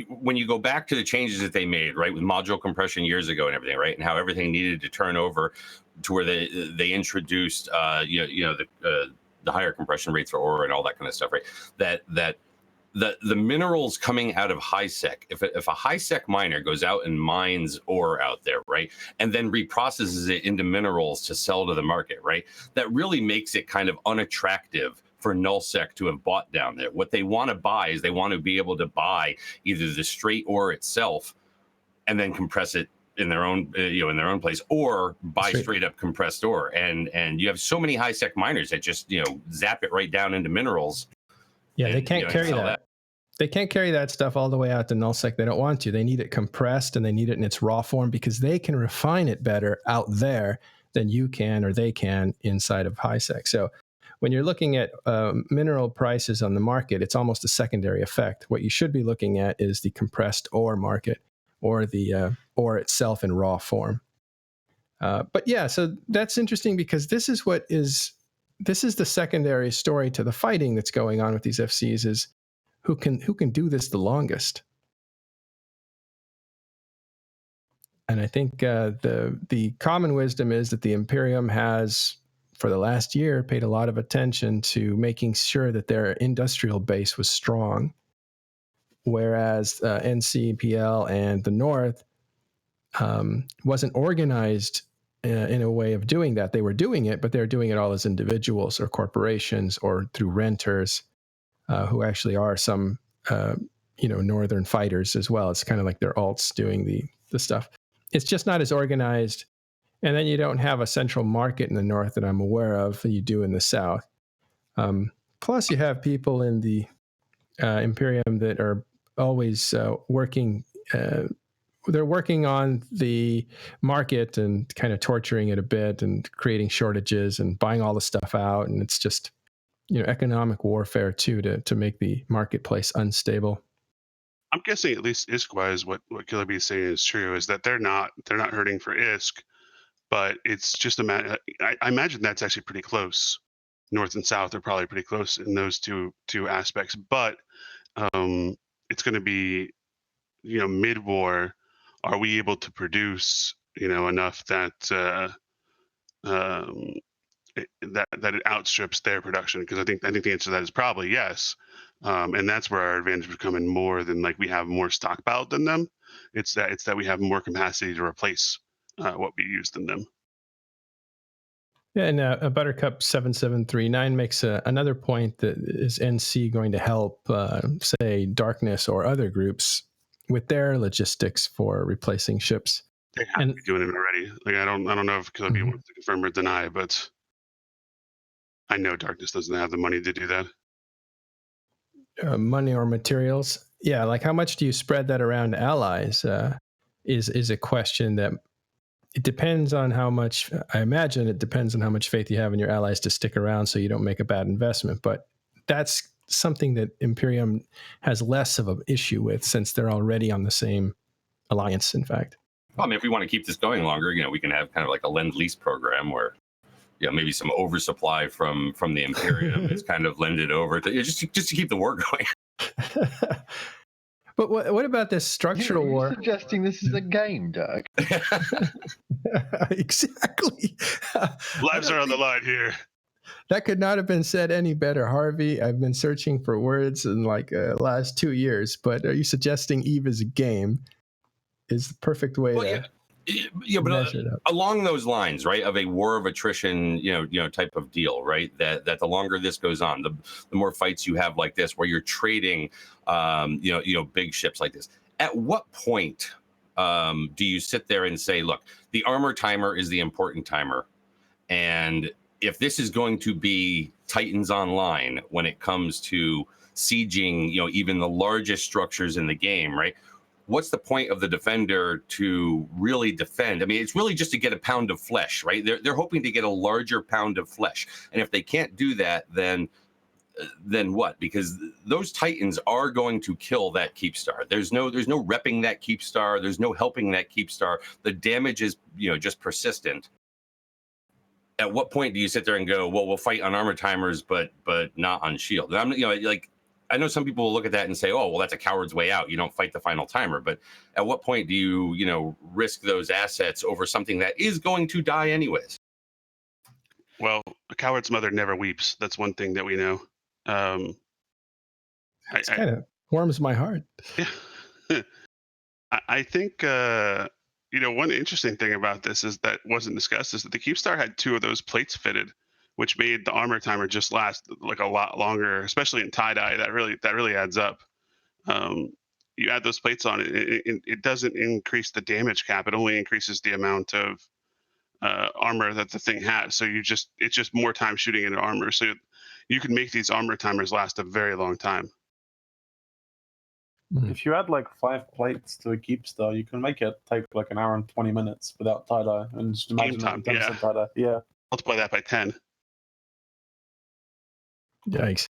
when you go back to the changes that they made, right, with module compression years ago and everything, right, and how everything needed to turn over to where they introduced, the the higher compression rates for ore and all that kind of stuff, right? That the minerals coming out of HiSec, if a HiSec miner goes out and mines ore out there, right, and then reprocesses it into minerals to sell to the market, right, that really makes it kind of unattractive for nullsec to have bought down there. What they want to buy is they want to be able to buy either the straight ore itself and then compress it in their own in their own place, or buy straight up compressed ore. And you have so many HiSec miners that just zap it right down into minerals. Yeah, they can't carry that. They can't carry that stuff all the way out to nullsec. They don't want to. They need it compressed, and they need it in its raw form because they can refine it better out there than you can or they can inside of HiSec. So when you're looking at mineral prices on the market, it's almost a secondary effect. What you should be looking at is the compressed ore market, or the ore itself in raw form. But yeah, so that's interesting because this is the secondary story to the fighting that's going on with these FCs, is who can do this the longest. And I think the common wisdom is that the Imperium has, for the last year, paid a lot of attention to making sure that their industrial base was strong, whereas NCPL and the North wasn't organized in a way of doing that. They were doing it, but they're doing it all as individuals or corporations or through renters, who actually are some, Northern fighters as well. It's kind of like their alts doing the stuff. It's just not as organized. And then you don't have a central market in the North that I'm aware of that you do in the South. Plus, you have people in the Imperium that are always working. They're working on the market and kind of torturing it a bit and creating shortages and buying all the stuff out. And it's just, economic warfare too, to make the marketplace unstable. I'm guessing at least ISK-wise, what Killer B is saying is true, is that they're not hurting for ISK, but it's just I imagine that's actually pretty close. North and South are probably pretty close in those two aspects, but it's going to be, mid-war. Are we able to produce, enough that that it outstrips their production? Because I think the answer to that is probably yes, and that's where our advantage would come in more than like we have more stockpiled than them. It's that we have more capacity to replace what we use than them. Yeah, and a Buttercup 7739 makes another point that is NC going to help, say, Darkness or other groups with their logistics for replacing ships. They have to be doing it already. Like I don't know if Killer B wants to confirm or deny, but I know Darkness doesn't have the money to do that. Money or materials, yeah. Like how much do you spread that around allies? Is a question that it depends on how much. I imagine it depends on how much faith you have in your allies to stick around, so you don't make a bad investment. But that's something that Imperium has less of an issue with, since they're already on the same alliance. In fact, well, I mean, if we want to keep this going longer, we can have kind of like a lend-lease program where, maybe some oversupply from the Imperium is kind of lended over to just to keep the war going. But what about this structural war? Are you suggesting this is a game, Doug? Exactly. Lives are on the line here. That could not have been said any better, Harvey. I've been searching for words in last 2 years, but are you suggesting EVE is a game? Is the perfect way to but along those lines, right, of a war of attrition, type of deal, right? That the longer this goes on, the more fights you have like this, where you're trading, big ships like this. At what point do you sit there and say, look, the armor timer is the important timer, and if this is going to be Titans Online when it comes to sieging, even the largest structures in the game, right? What's the point of the defender to really defend? I mean, it's really just to get a pound of flesh, right? They're hoping to get a larger pound of flesh. And if they can't do that, then what? Because those Titans are going to kill that Keepstar. There's no repping that Keepstar. There's no helping that Keepstar. The damage is, just persistent. At what point do you sit there and go, well, we'll fight on armor timers, but not on shield? And I'm, I know some people will look at that and say, oh, well, that's a coward's way out. You don't fight the final timer. But at what point do you, risk those assets over something that is going to die anyways? Well, a coward's mother never weeps. That's one thing that we know. It kind of warms my heart. Yeah. I think one interesting thing about this is that wasn't discussed is that the Keepstar had 2 of those plates fitted, which made the armor timer just last like a lot longer, especially in tie-dye. That really adds up. You add those plates on it doesn't increase the damage cap. It only increases the amount of armor that the thing has. So it's just more time shooting into armor. So you can make these armor timers last a very long time. If you add like 5 plates to a Keepstar, you can make it take like an hour and 20 minutes without tie-dye. And just imagine that 10% tie-dye. Yeah. Multiply that by 10. Yikes.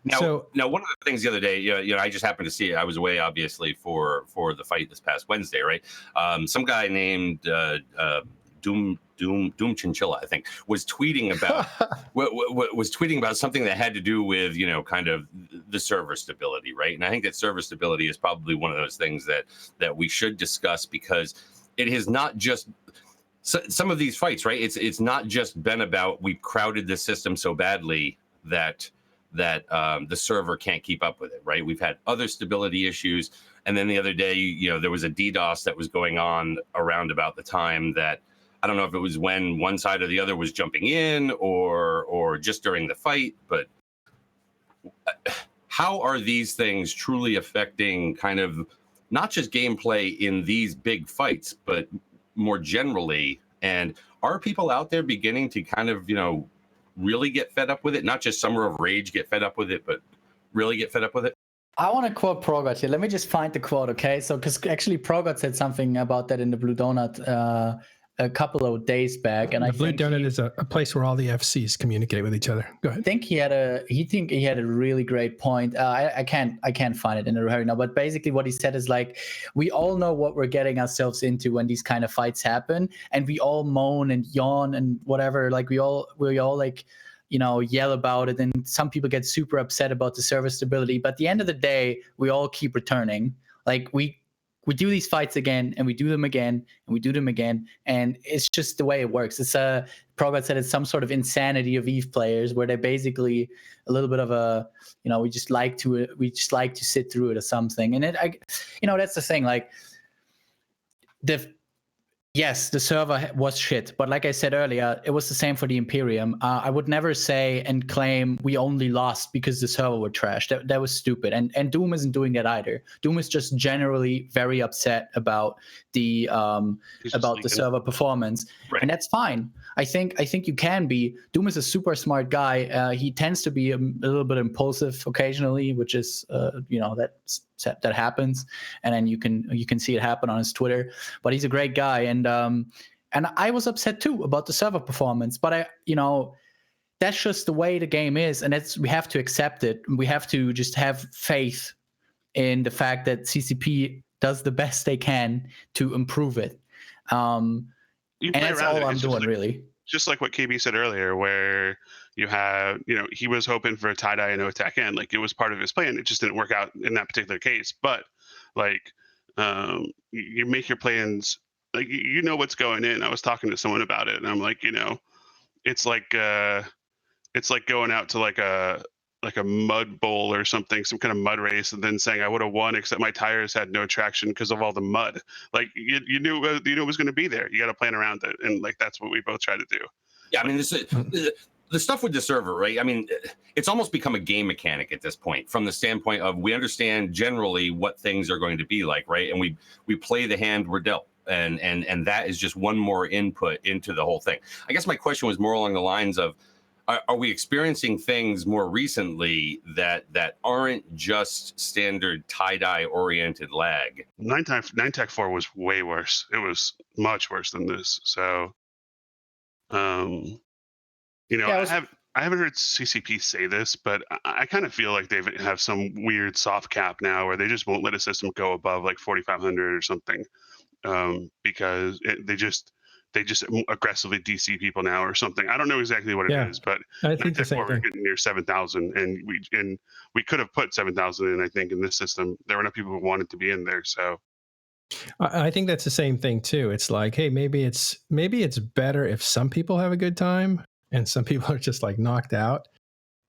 Now, one of the things the other day, I just happened to see it. I was away, obviously, for the fight this past Wednesday, right? Some guy named Doom Chinchilla, I think, was tweeting about was tweeting about something that had to do with kind of the server stability, right? And I think that server stability is probably one of those things that we should discuss, because it has not just some of these fights, right? It's not just been about we've crowded the system so badly that the server can't keep up with it, right? We've had other stability issues, and then the other day, there was a DDoS that was going on around about the time that. I don't know if it was when one side or the other was jumping in or just during the fight, but how are these things truly affecting kind of not just gameplay in these big fights, but more generally? And are people out there beginning to kind of, really get fed up with it? Not just Summer of Rage get fed up with it, but really get fed up with it? I want to quote Progot here. Let me just find the quote, okay? So, because actually Progot said something about that in the Blue Donut a couple of days back, and the Blue Donut is a place where all the FCs communicate with each other. Go ahead. I think he had a really great point. I can't find it in a hurry now, but basically what he said is like, we all know what we're getting ourselves into when these kind of fights happen, and we all moan and yawn and whatever. Like we all like, yell about it, and some people get super upset about the server stability. But at the end of the day, we all keep returning. Like we do these fights again, and we do them again, and we do them again, and it's just the way it works. It's Progat said it's some sort of insanity of EVE players, where they're basically a little bit of a, we just like to sit through it or something. And that's the thing. Like yes, the server was shit, but like I said earlier, it was the same for the Imperium. I would never say and claim we only lost because the server was trash. That was stupid. And Doom isn't doing that either. Doom is just generally very upset about the server performance, right. And that's fine. I think you can be. Doom is a super smart guy. He tends to be a little bit impulsive occasionally, which is that happens, and then you can see it happen on his Twitter. But he's a great guy, and I was upset too about the server performance. But that's just the way the game is, and we have to accept it. We have to just have faith in the fact that CCP does the best they can to improve it. And that's all I'm doing, really. Just like what KB said earlier, where you have, he was hoping for a tie-dye and no attack end. Like, it was part of his plan. It just didn't work out in that particular case. But, like, you make your plans, like, what's going in. I was talking to someone about it, and I'm like, it's like going out to like a mud bowl or something, some kind of mud race, and then saying I would have won except my tires had no traction because of all the mud. Like, you knew it was going to be there. You got to plan around it, and like that's what we both try to do. Yeah, I mean, the stuff with the server, right? I mean, it's almost become a game mechanic at this point, from the standpoint of we understand generally what things are going to be like, right? And we play the hand we're dealt. And that is just one more input into the whole thing. I guess my question was more along the lines of, are we experiencing things more recently that aren't just standard tie-dye oriented lag? 9-Tech 4 was way worse. It was much worse than this. So, I haven't heard CCP say this, but I kind of feel like they have some weird soft cap now where they just won't let a system go above like 4,500 or something, because they just aggressively DC people now or something. I don't know exactly what it is, but I think the same thing. We're getting near 7,000, and we could have put 7,000 in. I think in this system there were enough people who wanted to be in there. So I think that's the same thing too. It's like, hey, maybe it's better if some people have a good time, and some people are just like knocked out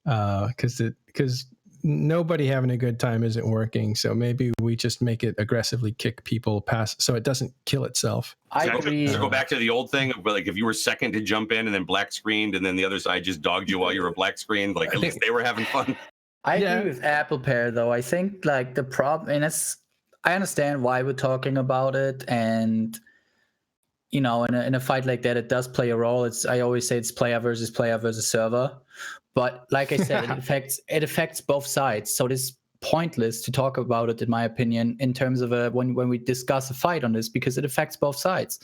because nobody having a good time isn't working. So maybe we just make it aggressively kick people past so it doesn't kill itself. I agree. So go back to the old thing of like if you were second to jump in and then black screened and then the other side just dogged you while you were black screened, like at least they were having fun. I agree with Apple Pair though. I think like the problem, and I understand why we're talking about it, and you know, in a fight like that, it does play a role. I always say it's player versus server. But like I said, it affects both sides. So it is pointless to talk about it, in my opinion, in terms of when we discuss a fight on this, because it affects both sides.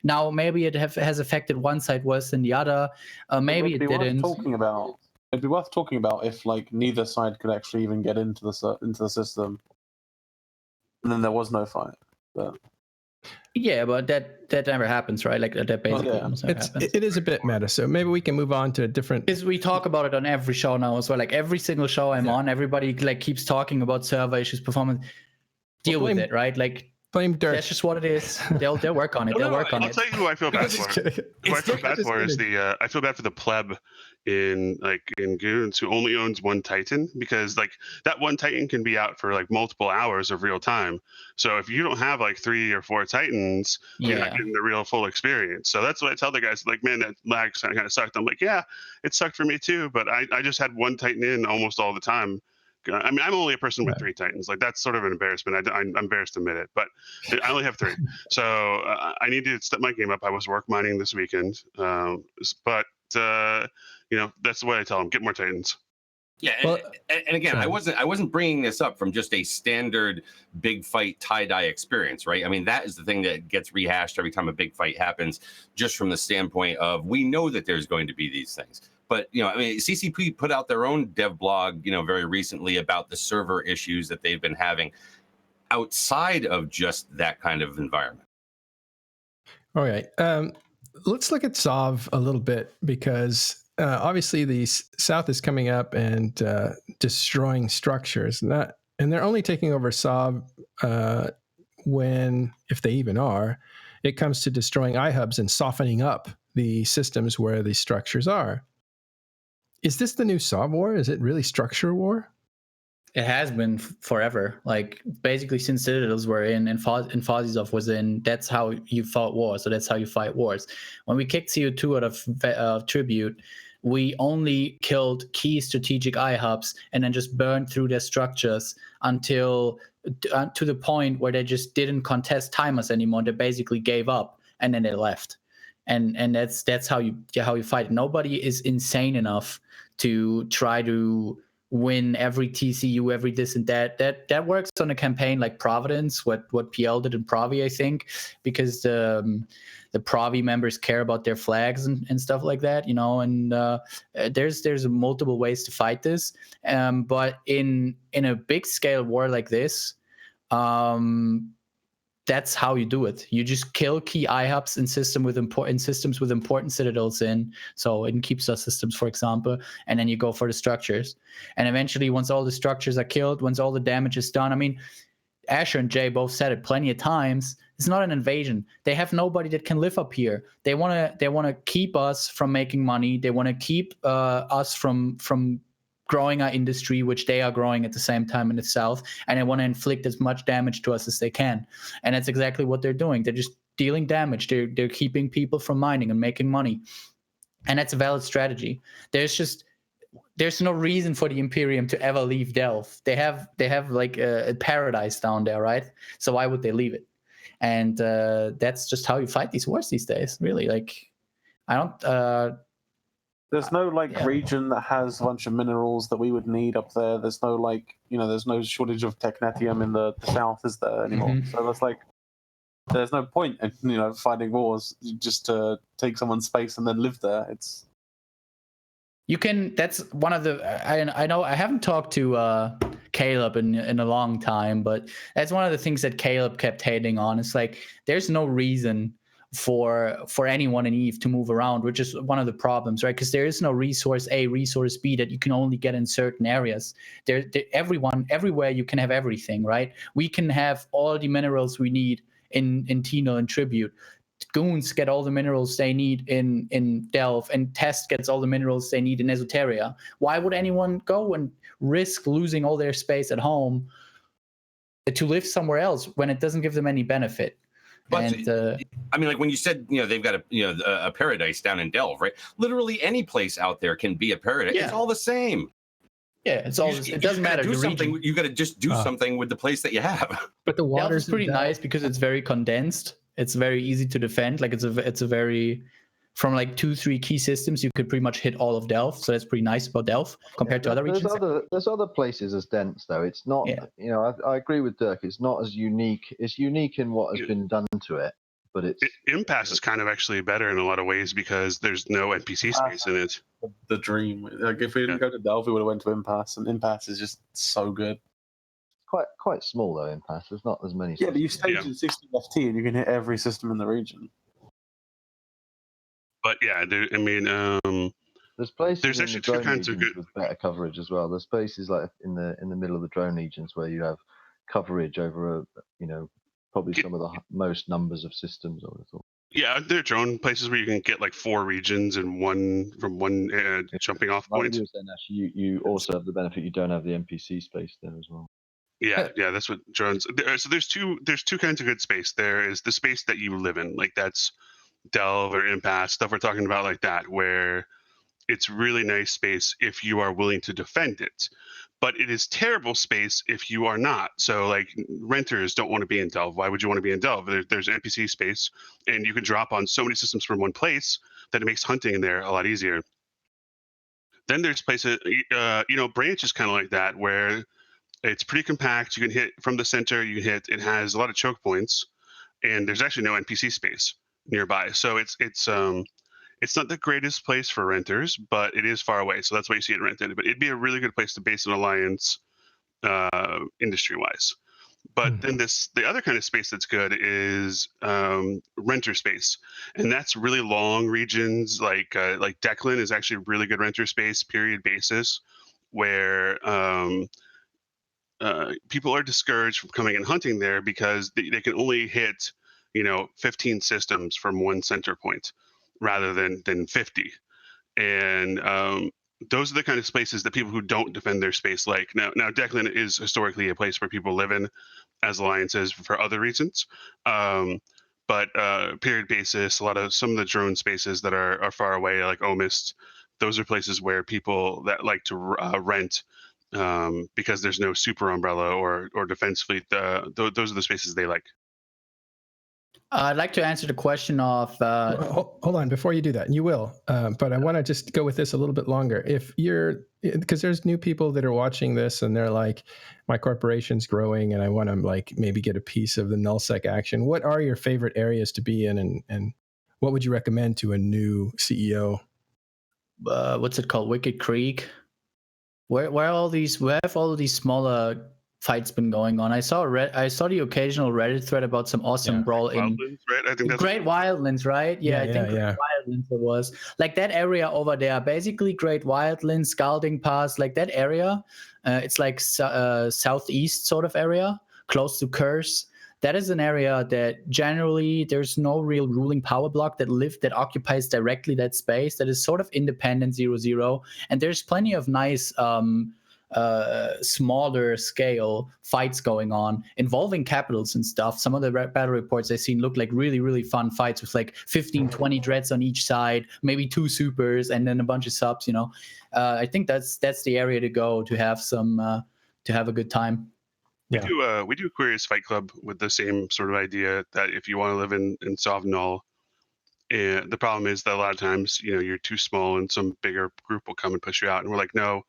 Now, maybe it has affected one side worse than the other. Maybe it didn't. It'd be worth talking about if like neither side could actually even get into the system, and then there was no fight. But yeah, but that never happens, right? Like that basically almost never happens. It is a bit meta, so maybe we can move on to a different. Because we talk about it on every show now as well. Like every single show I'm on, everybody like keeps talking about server issues, performance. Deal with it, right? Like blame Dirt. That's just what it is. They'll work on it. They'll work on it. I'll tell you who I feel bad for. Who I feel bad for is I feel bad for the pleb in Goons who only owns one Titan, because like that one Titan can be out for like multiple hours of real time. So if you don't have like 3 or 4 Titans, you're not getting the real full experience. So that's what I tell the guys, like, man, that lag kind of sucked. I'm like, yeah, it sucked for me too, but I just had one Titan in almost all the time. I mean, I'm only a person with 3 Titans. Like, that's sort of an embarrassment. I'm embarrassed to admit it, but I only have 3. So I need to step my game up. I was work mining this weekend, but you know, that's the way I tell them: get more Titans. Yeah, and again, I wasn't bringing this up from just a standard big fight tie-dye experience, right? I mean, that is the thing that gets rehashed every time a big fight happens, just from the standpoint of we know that there's going to be these things. But, you know, I mean, CCP put out their own dev blog, you know, very recently about the server issues that they've been having outside of just that kind of environment. All right. Let's look at SOV a little bit, because obviously the South is coming up and destroying structures. And they're only taking over SOV when, if they even are, it comes to destroying iHubs and softening up the systems where the structures are. Is this the new SOV war? Is it really structure war? It has been forever. Like basically since Citadels were in and Fazizov was in, that's how you fought wars. So that's how you fight wars. When we kicked CO2 out of Tribute, we only killed key strategic iHubs and then just burned through their structures until to the point where they just didn't contest timers anymore. They basically gave up and then they left. And that's how you fight. Nobody is insane enough to try to win every TCU, every this and that. That works on a campaign like Providence, what PL did in Provi, I think, because the Provi members care about their flags and stuff like that, you know. And there's multiple ways to fight this, but in a big scale war like this, that's how you do it. You just kill key iHubs in systems with important citadels in, so in Keepstar systems, for example, and then you go for the structures. And eventually, once all the structures are killed, once all the damage is done, I mean, Asher and Jay both said it plenty of times, it's not an invasion. They have nobody that can live up here. They wanna keep us from making money. They want to keep us from growing our industry, which they are growing at the same time in the South, and they want to inflict as much damage to us as they can. And that's exactly what they're doing. They're just dealing damage. They're keeping people from mining and making money. And that's a valid strategy. There's no reason for the Imperium to ever leave Delph. They have like a paradise down there, right? So why would they leave it? And that's just how you fight these wars these days, really. Like, I don't... There's no region that has a bunch of minerals that we would need up there. There's no there's no shortage of technetium in the South, is there anymore? Mm-hmm. So that's there's no point in fighting wars just to take someone's space and then live there. That's one of the I know I haven't talked to Caleb in a long time, but that's one of the things that Caleb kept hating on. It's like there's no reason for anyone in EVE to move around, which is one of the problems, right? Because there is no resource A, resource B that you can only get in certain areas. Everywhere you can have everything, right? We can have all the minerals we need in Tino and Tribute. Goons get all the minerals they need in Delve, and Test gets all the minerals they need in Esoteria. Why would anyone go and risk losing all their space at home to live somewhere else when it doesn't give them any benefit? But and, I mean, like when you said, they've got a paradise down in Delve, right? Literally any place out there can be a paradise. Yeah. It's all the same. Yeah, it doesn't matter. Do something. You got to just do something with the place that you have. But the water's Delve is pretty nice because it's very condensed. It's very easy to defend. Like it's a very, from like 2-3 key systems, you could pretty much hit all of Delve. So that's pretty nice about Delve compared to other regions. There's other places as dense though. It's not. Yeah. I agree with Dirk. It's not as unique. It's unique in what has been done to it, but Impasse is kind of actually better in a lot of ways because there's no NPC space in it. The dream. Like if we didn't go to Delve, we would have went to Impasse, and Impasse is just so good. Quite small though. Impasse. There's not as many. Yeah, but you stage in 60 FT, and you can hit every system in the region. But yeah, there's places. There's actually two kinds of good with better coverage as well. There's places like in the middle of the drone regions where you have coverage over probably some of the most numbers of systems. I would have thought. Yeah, there are drone places where you can get like 4 regions and one jumping off point. You were saying, actually, you also have the benefit you don't have the NPC space there as well. Yeah, that's what drones. So there's two kinds of good space. There is the space that you live in, like that's Delve or Impasse stuff we're talking about, like that, where it's really nice space if you are willing to defend it. But it is terrible space if you are not. So like renters don't want to be in Delve. Why would you want to be in Delve? There's NPC space, and you can drop on so many systems from one place that it makes hunting in there a lot easier. Then there's places, Branch is kind of like that, where it's pretty compact. You can hit from the center. It has a lot of choke points, and there's actually no NPC space nearby. So it's not the greatest place for renters, but it is far away. So that's why you see it rented. But it'd be a really good place to base an alliance industry-wise. But then the other kind of space that's good is renter space. And that's really long regions like Declan is actually really good renter space, period basis, where people are discouraged from coming and hunting there because they can only hit 15 systems from one center point rather than 50. And those are the kind of spaces that people who don't defend their space like. Now Declan is historically a place where people live in as alliances for other reasons. But period basis, some of the drone spaces that are far away, like Omist, those are places where people that like to rent because there's no super umbrella or defense fleet. Those are the spaces they like. I'd like to answer the question of. Hold on, before you do that, you will. But I want to just go with this a little bit longer. Because there's new people that are watching this and they're like, my corporation's growing and I want to maybe get a piece of the nullsec action. What are your favorite areas to be in, and what would you recommend to a new CEO? What's it called? Wicked Creek. Where have all these smaller fights been going on? I saw the occasional Reddit thread about some awesome brawl in Wildlands, right? I think that's Great Wildlands, right? Yeah, I think yeah. Wildlands it was. Like that area over there, basically Great Wildlands, Scalding Pass, like that area. It's like southeast sort of area, close to Curse. That is an area that generally there's no real ruling power block that occupies directly that space. That is sort of independent 0-0, and there's plenty of nice smaller scale fights going on involving capitals and stuff. Some of the battle reports I've seen look like really, really fun fights with like 15-20 dreads on each side, maybe 2 supers, and then a bunch of subs. I think that's the area to go to have to have a good time. Yeah. We do Aquarius Fight Club with the same sort of idea that if you want to live in Sovnal, the problem is that a lot of times, you're too small and some bigger group will come and push you out. And we're like, no,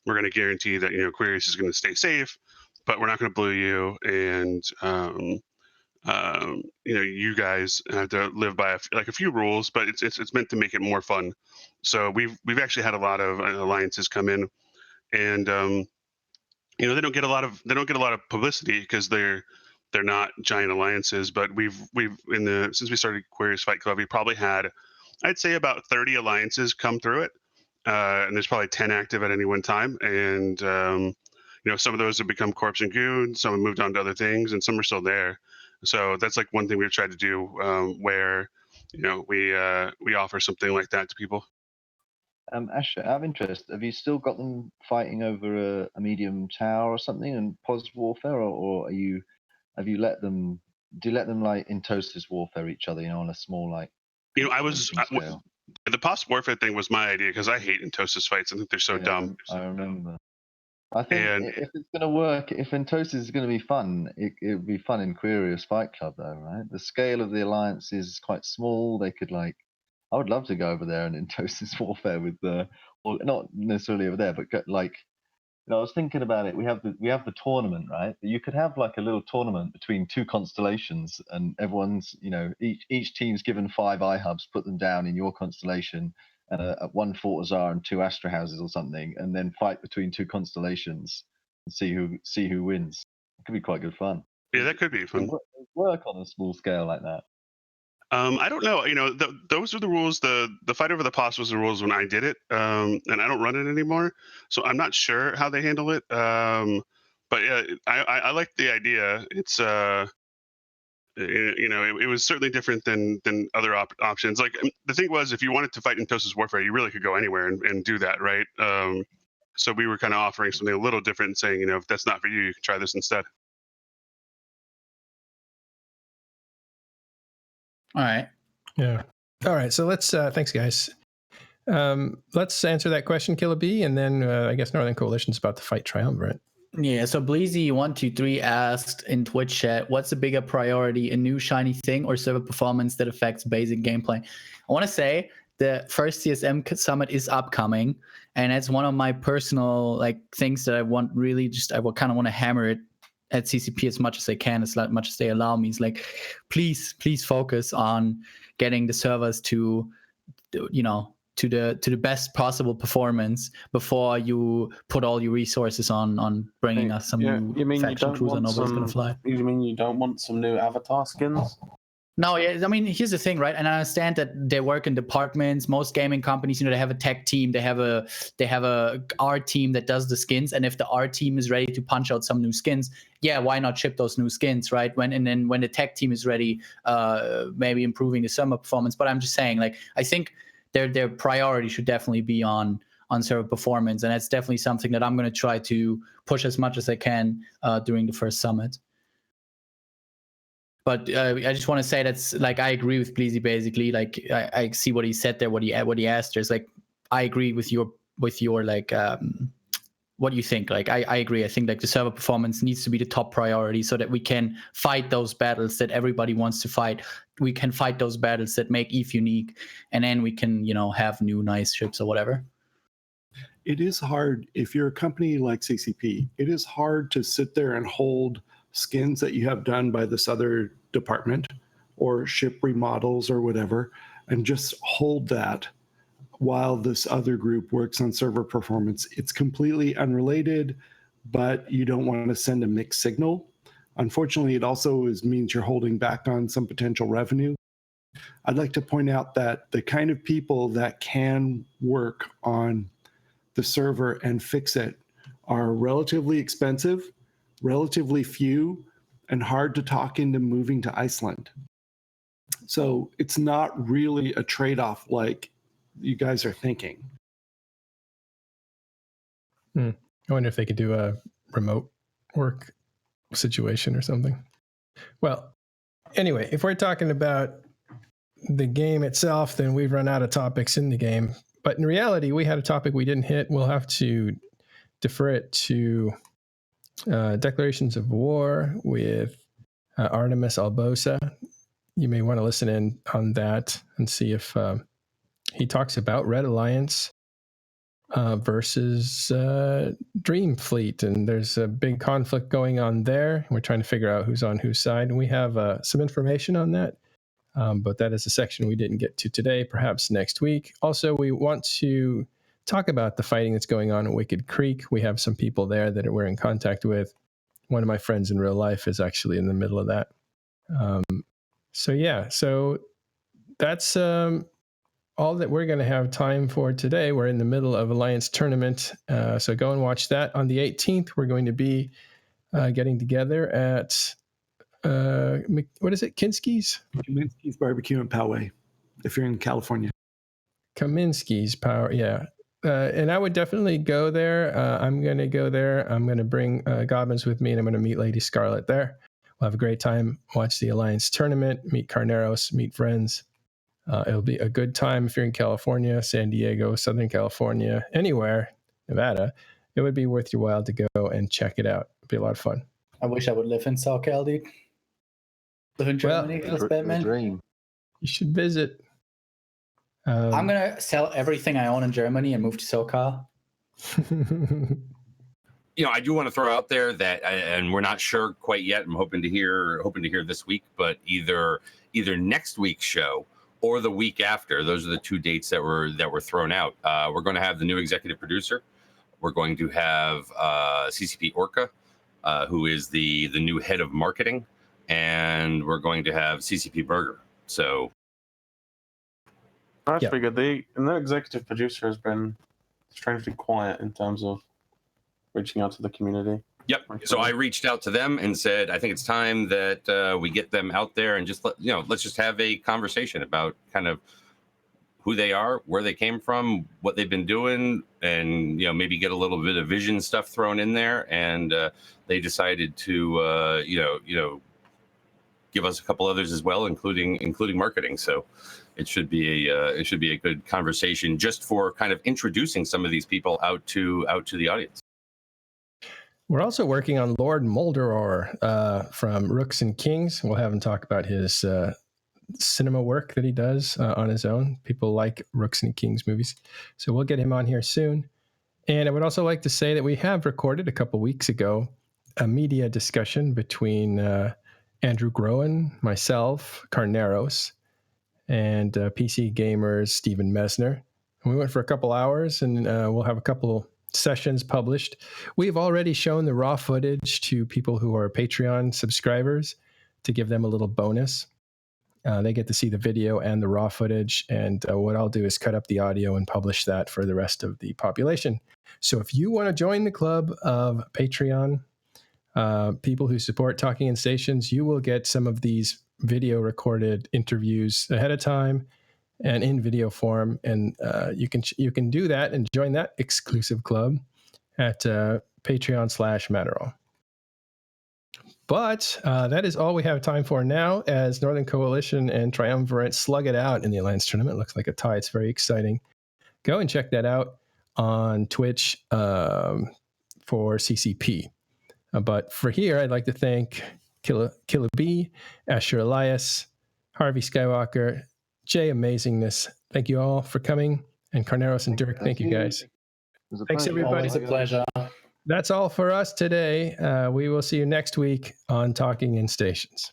we're going to guarantee that, Aquarius is going to stay safe, but we're not going to blue you. And, you guys have to live by a few rules, but it's meant to make it more fun. So we've actually had a lot of alliances come in, and they don't get a lot of publicity because they're not giant alliances. But since we started Aquarius Fight Club, we probably had, I'd say, about 30 alliances come through it, and there's probably 10 active at any one time. And some of those have become Corpse and Goon, some have moved on to other things, and some are still there. So that's like one thing we've tried to do, where we offer something like that to people. Ash, out of interest, have you still got them fighting over a medium tower or something in POS warfare, or have you let them? Do you let them like in Toasters warfare each other? On a small like. The POS warfare thing was my idea because I hate Entosis fights. I think they're so dumb. I remember. I think if it's going to work, if Entosis is going to be fun, it would be fun in Quirios Fight Club, though, right? The scale of the alliance is quite small. They could I would love to go over there and Entosis warfare with or not necessarily over there, but I was thinking about it. We have the tournament, right? But you could have like a little tournament between two constellations, and everyone's, each team's given 5 iHubs, put them down in your constellation, and one Fortizar and 2 Astra houses or something, and then fight between 2 constellations and see who wins. It could be quite good fun. Yeah, that could be fun. Work on a small scale like that. I don't know. Those are the rules. The fight over the POS was the rules when I did it, and I don't run it anymore, so I'm not sure how they handle it. But yeah, I like the idea. It's it was certainly different than other options. Like the thing was, if you wanted to fight in Toasters warfare, you really could go anywhere and do that, right? So we were kind of offering something a little different, saying, if that's not for you, you can try this instead. All right. Yeah. All right. So let's, thanks guys. Let's answer that question, Killer B, and then I guess Northern Coalition's about to fight Triumvirate. Yeah, so Bleezy123 asked in Twitch chat, what's a bigger priority, a new shiny thing or server performance that affects basic gameplay? I want to say the first CSM summit is upcoming, and it's one of my personal things that I want really I kind of want to hammer it at CCP as much as I can, as much as they allow me. It's please focus on getting the servers to the best possible performance before you put all your resources on bringing us some new faction cruiser nobody's gonna fly. You mean you don't want some new avatar skins? No, yeah, I mean, here's the thing, right? And I understand that they work in departments. Most gaming companies, they have a tech team, they have a art team that does the skins, and if the art team is ready to punch out some new skins, yeah, why not ship those new skins, right? When the tech team is ready, maybe improving the summer performance. But I'm just saying, I think their priority should definitely be on server performance, and that's definitely something that I'm going to try to push as much as I can during the first summit. But I just want to say that's I agree with Bleezy basically. I see what he said there, what he asked. There's I agree with your what do you think? I agree. I think the server performance needs to be the top priority so that we can fight those battles that everybody wants to fight. We can fight those battles that make EVE unique, and then we can have new nice ships or whatever. It is hard if you're a company like CCP. It is hard to sit there and hold skins that you have done by this other department or ship remodels or whatever, and just hold that while this other group works on server performance. It's completely unrelated, but you don't want to send a mixed signal. Unfortunately, it also means you're holding back on some potential revenue. I'd like to point out that the kind of people that can work on the server and fix it are relatively expensive, relatively few, and hard to talk into moving to Iceland. So it's not really a trade-off like you guys are thinking. I wonder if they could do a remote work situation or something. Well, anyway, if we're talking about the game itself, then we've run out of topics in the game. But in reality, we had a topic we didn't hit. We'll have to defer it to declarations of war with Artemis Albosa. You may want to listen in on that and see if he talks about Red Alliance versus Dream Fleet, and there's a big conflict going on there. We're trying to figure out who's on whose side, and we have some information on that, but that is a section we didn't get to today, perhaps next week. Also, we want to talk about the fighting that's going on at Wicked Creek. We have some people there that we're in contact with. One of my friends in real life is actually in the middle of that. So that's all that we're going to have time for today. We're in the middle of Alliance Tournament, so go and watch that. On the 18th, we're going to be getting together at, what is it, Kinski's? Kaminsky's Barbecue in Poway. if you're in California. Kaminsky's Power, yeah. And I would definitely go there. I'm going to go there. I'm going to bring Goblins with me, and I'm going to meet Lady Scarlet there. We'll have a great time, watch the Alliance tournament, meet Carneros, meet friends. It'll be a good time if you're in California, San Diego, Southern California, anywhere, Nevada. It would be worth your while to go and check it out. It'd be a lot of fun. I wish I would live in SoCal, dude. Live in Germany, Well, Batman. dream. You should visit. I'm going to sell everything I own in Germany and move to SoCal. You know, I do want to throw out there that, and we're not sure quite yet. I'm hoping to hear this week, but either next week's show or the week after. Those are the two dates that were thrown out. We're going to have the new executive producer. We're going to have CCP Orca, who is the new head of marketing, and we're going to have CCP Burger. So that's pretty good. The executive producer has been strangely quiet in terms of reaching out to the community. Yep. So I reached out to them and said, I think it's time that we get them out there and just let's just have a conversation about kind of who they are, where they came from, what they've been doing, and maybe get a little bit of vision stuff thrown in there. And they decided to give us a couple others as well, including marketing. So it should be a good conversation just for kind of introducing some of these people out to the audience. We're also working on Lord Moldoror from Rooks and Kings. We'll have him talk about his cinema work that he does on his own. People like Rooks and Kings movies. So we'll get him on here soon. And I would also like to say that we have recorded a couple weeks ago a media discussion between Andrew Groen, myself, Carneros, and PC Gamers Stephen Mesner. And we went for a couple hours, and we'll have a couple sessions published. We've already shown the raw footage to people who are Patreon subscribers to give them a little bonus. They get to see the video and the raw footage, and what I'll do is cut up the audio and publish that for the rest of the population. So if you want to join the club of Patreon people who support Talking in Stations, you will get some of these video recorded interviews ahead of time and in video form, and you can do that and join that exclusive club at Patreon/Matterall. But that is all we have time for now, as Northern Coalition and Triumvirate slug it out in the Alliance tournament. Looks like a tie. It's very exciting. Go and check that out on Twitch for CCP. But for here, I'd like to thank Killa B, Asher Elias, Harvey Skywalker, Jay Amazingness. Thank you all for coming. And Carneros and Dirk, thank you guys. Thanks, everybody. Always a pleasure. That's all for us today. We will see you next week on Talking in Stations.